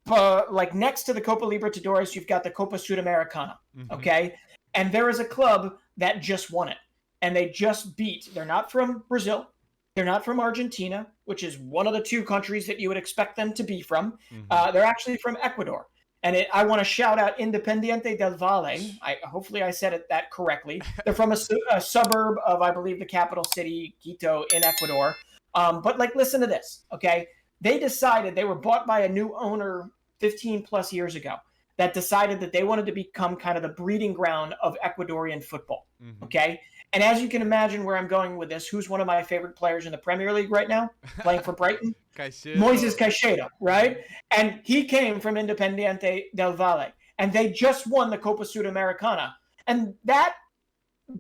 Like next to the Copa Libertadores, you've got the Copa Sudamericana, okay? And there is a club that just won it. And they just beat, they're not from Brazil, they're not from Argentina, which is one of the 2 countries that you would expect them to be from. They're actually from Ecuador. And I want to shout out Independiente del Valle. Hopefully I said that correctly. They're from a suburb of, I believe, the capital city, Quito, in Ecuador. But listen to this, okay? They decided, they were bought by a new owner 15 plus years ago, that decided that they wanted to become kind of the breeding ground of Ecuadorian football. Okay. And as you can imagine where I'm going with this, who's one of my favorite players in the Premier League right now, playing for Brighton? Moises Caicedo, right? And he came from Independiente del Valle, and they just won the Copa Sudamericana. And that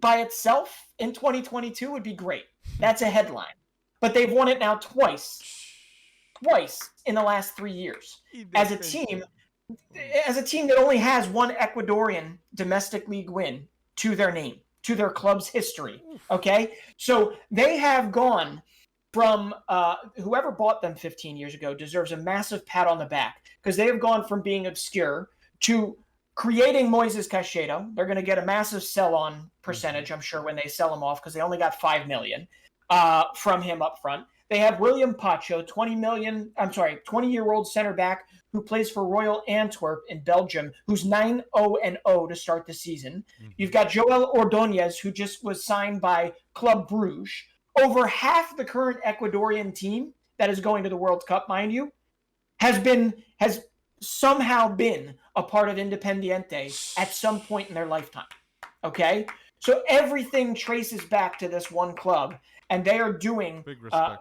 by itself in 2022 would be great. That's a headline. but they've won it now twice in the last 3 years as a team that only has one Ecuadorian domestic league win to their name, to their club's history. Okay, so they have gone from whoever bought them 15 years ago deserves a massive pat on the back, because they have gone from being obscure to creating Moises Caicedo. They're going to get a massive sell-on percentage, I'm sure, when they sell him off, because they only got $5 million from him up front. They have William Pacho, 20-year-old center back who plays for Royal Antwerp in Belgium, who's 9-0-0 to start the season. You've got Joel Ordonez, who just was signed by Club Bruges. Over half the current Ecuadorian team that is going to the World Cup, mind you, has somehow been a part of Independiente at some point in their lifetime. Okay? So everything traces back to this one club, and they are doing,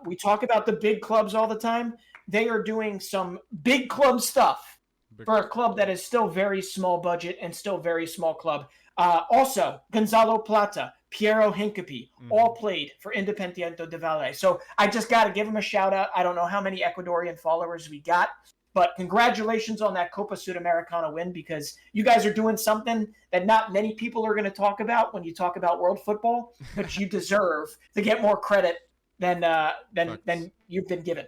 we talk about the big clubs all the time. They are doing some big club stuff for a club that is still very small budget and still very small club. Also, Gonzalo Plata, Piero Hincapi, all played for Independiente del Valle. So I just got to give them a shout out. I don't know how many Ecuadorian followers we got, but congratulations on that Copa Sudamericana win, because you guys are doing something that not many people are going to talk about when you talk about world football, but you deserve to get more credit than you've been given.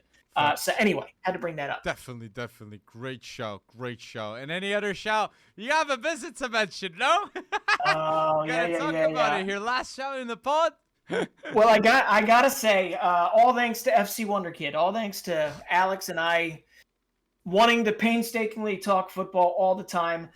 So anyway, had to bring that up. Definitely. Great show. And any other show? You have a visit to mention, no? Oh, Gotta talk about it here. Last show in the pod. Well, I gotta say, all thanks to FC Wonderkid, all thanks to Alex and I wanting to painstakingly talk football all the time.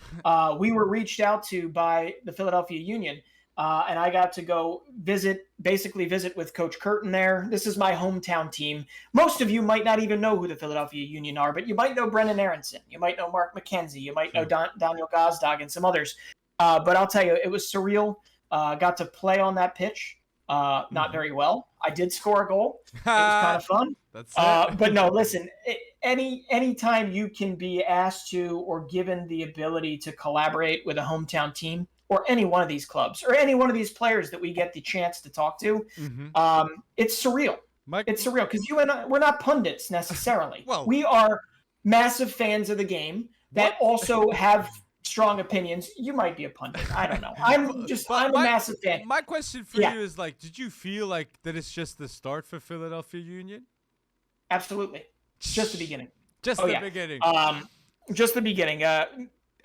We were reached out to by the Philadelphia Union, and I got to go visit with Coach Curtin there. This is my hometown team. Most of you might not even know who the Philadelphia Union are, but you might know Brennan Aronson. You might know Mark McKenzie. You might know Daniel Gazdag and some others. But I'll tell you, it was surreal. Got to play on that pitch. Not very well. I did score a goal. It was kind of fun. That's it. But no, listen, anytime you can be asked to or given the ability to collaborate with a hometown team or any one of these clubs or any one of these players that we get the chance to talk to, it's surreal. It's surreal because you and I, we're not pundits necessarily. Well, we are massive fans of the game that also have strong opinions. You might be a pundit. I don't know. I'm a massive fan. My question for you is, like, did you feel like that it's just the start for Philadelphia Union? Absolutely. Just the beginning. Beginning. Just the beginning.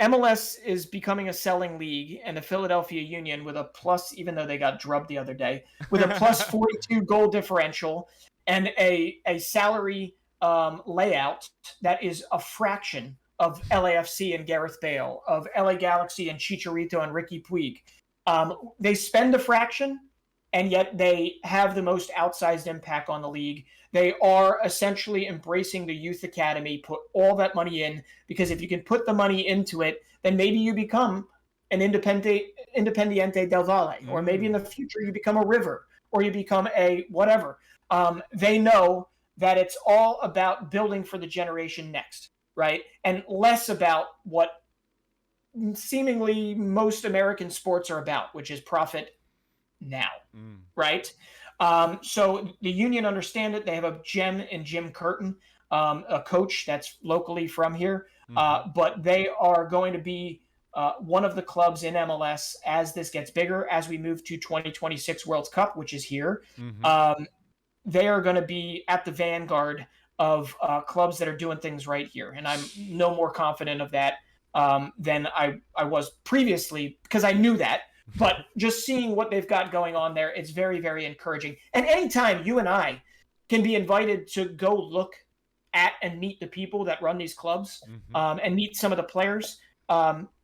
MLS is becoming a selling league, and the Philadelphia Union with a plus, even though they got drubbed the other day, with a plus 42 goal differential and a salary layout that is a fraction of LAFC and Gareth Bale, of LA Galaxy and Chicharito and Ricky Puig. They spend a fraction, and yet they have the most outsized impact on the league. They are essentially embracing the youth academy, put all that money in, because if you can put the money into it, then maybe you become an Independiente del Valle, or maybe in the future you become a River, or you become a whatever. They know that it's all about building for the generation next, right? And less about what seemingly most American sports are about, which is profit now, right? So the Union understand it. They have a gem in Jim Curtin, a coach that's locally from here, but they are going to be one of the clubs in MLS as this gets bigger, as we move to 2026 World Cup, which is here. They are going to be at the vanguard of clubs that are doing things right here. And I'm no more confident of that than I was previously, because I knew that. But just seeing what they've got going on there, it's very, very encouraging. And anytime you and I can be invited to go look at and meet the people that run these clubs and meet some of the players,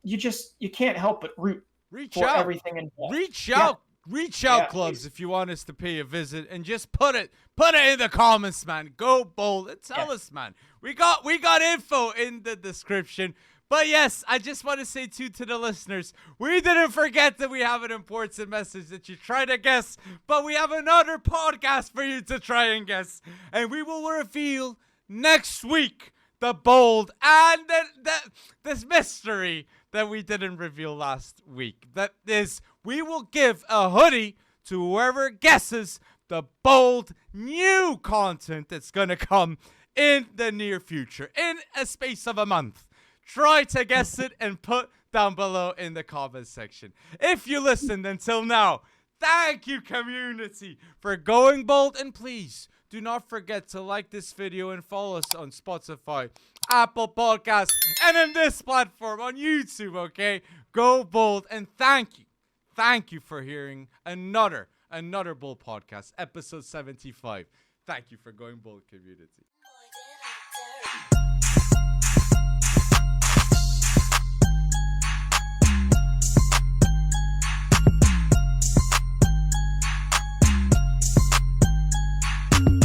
you can't help but root for everything involved. Reach out, clubs, please. If you want us to pay a visit, and just put it in the comments, man. Go bold and tell us, man. We got info in the description. But yes, I just want to say too to the listeners, we didn't forget that we have an important message that you try to guess, but we have another podcast for you to try and guess, and we will reveal next week the bold and this mystery that we didn't reveal last week. That is, we will give a hoodie to whoever guesses the bold new content that's gonna come in the near future, in a space of a month. Try to guess it and put down below in the comment section. If you listened until now, thank you, community, for going bold. And please do not forget to like this video and follow us on Spotify, Apple Podcasts, and in this platform on YouTube, okay? Go bold, and thank you. Thank you for hearing another Bold Podcast, episode 75. Thank you for going bold, community.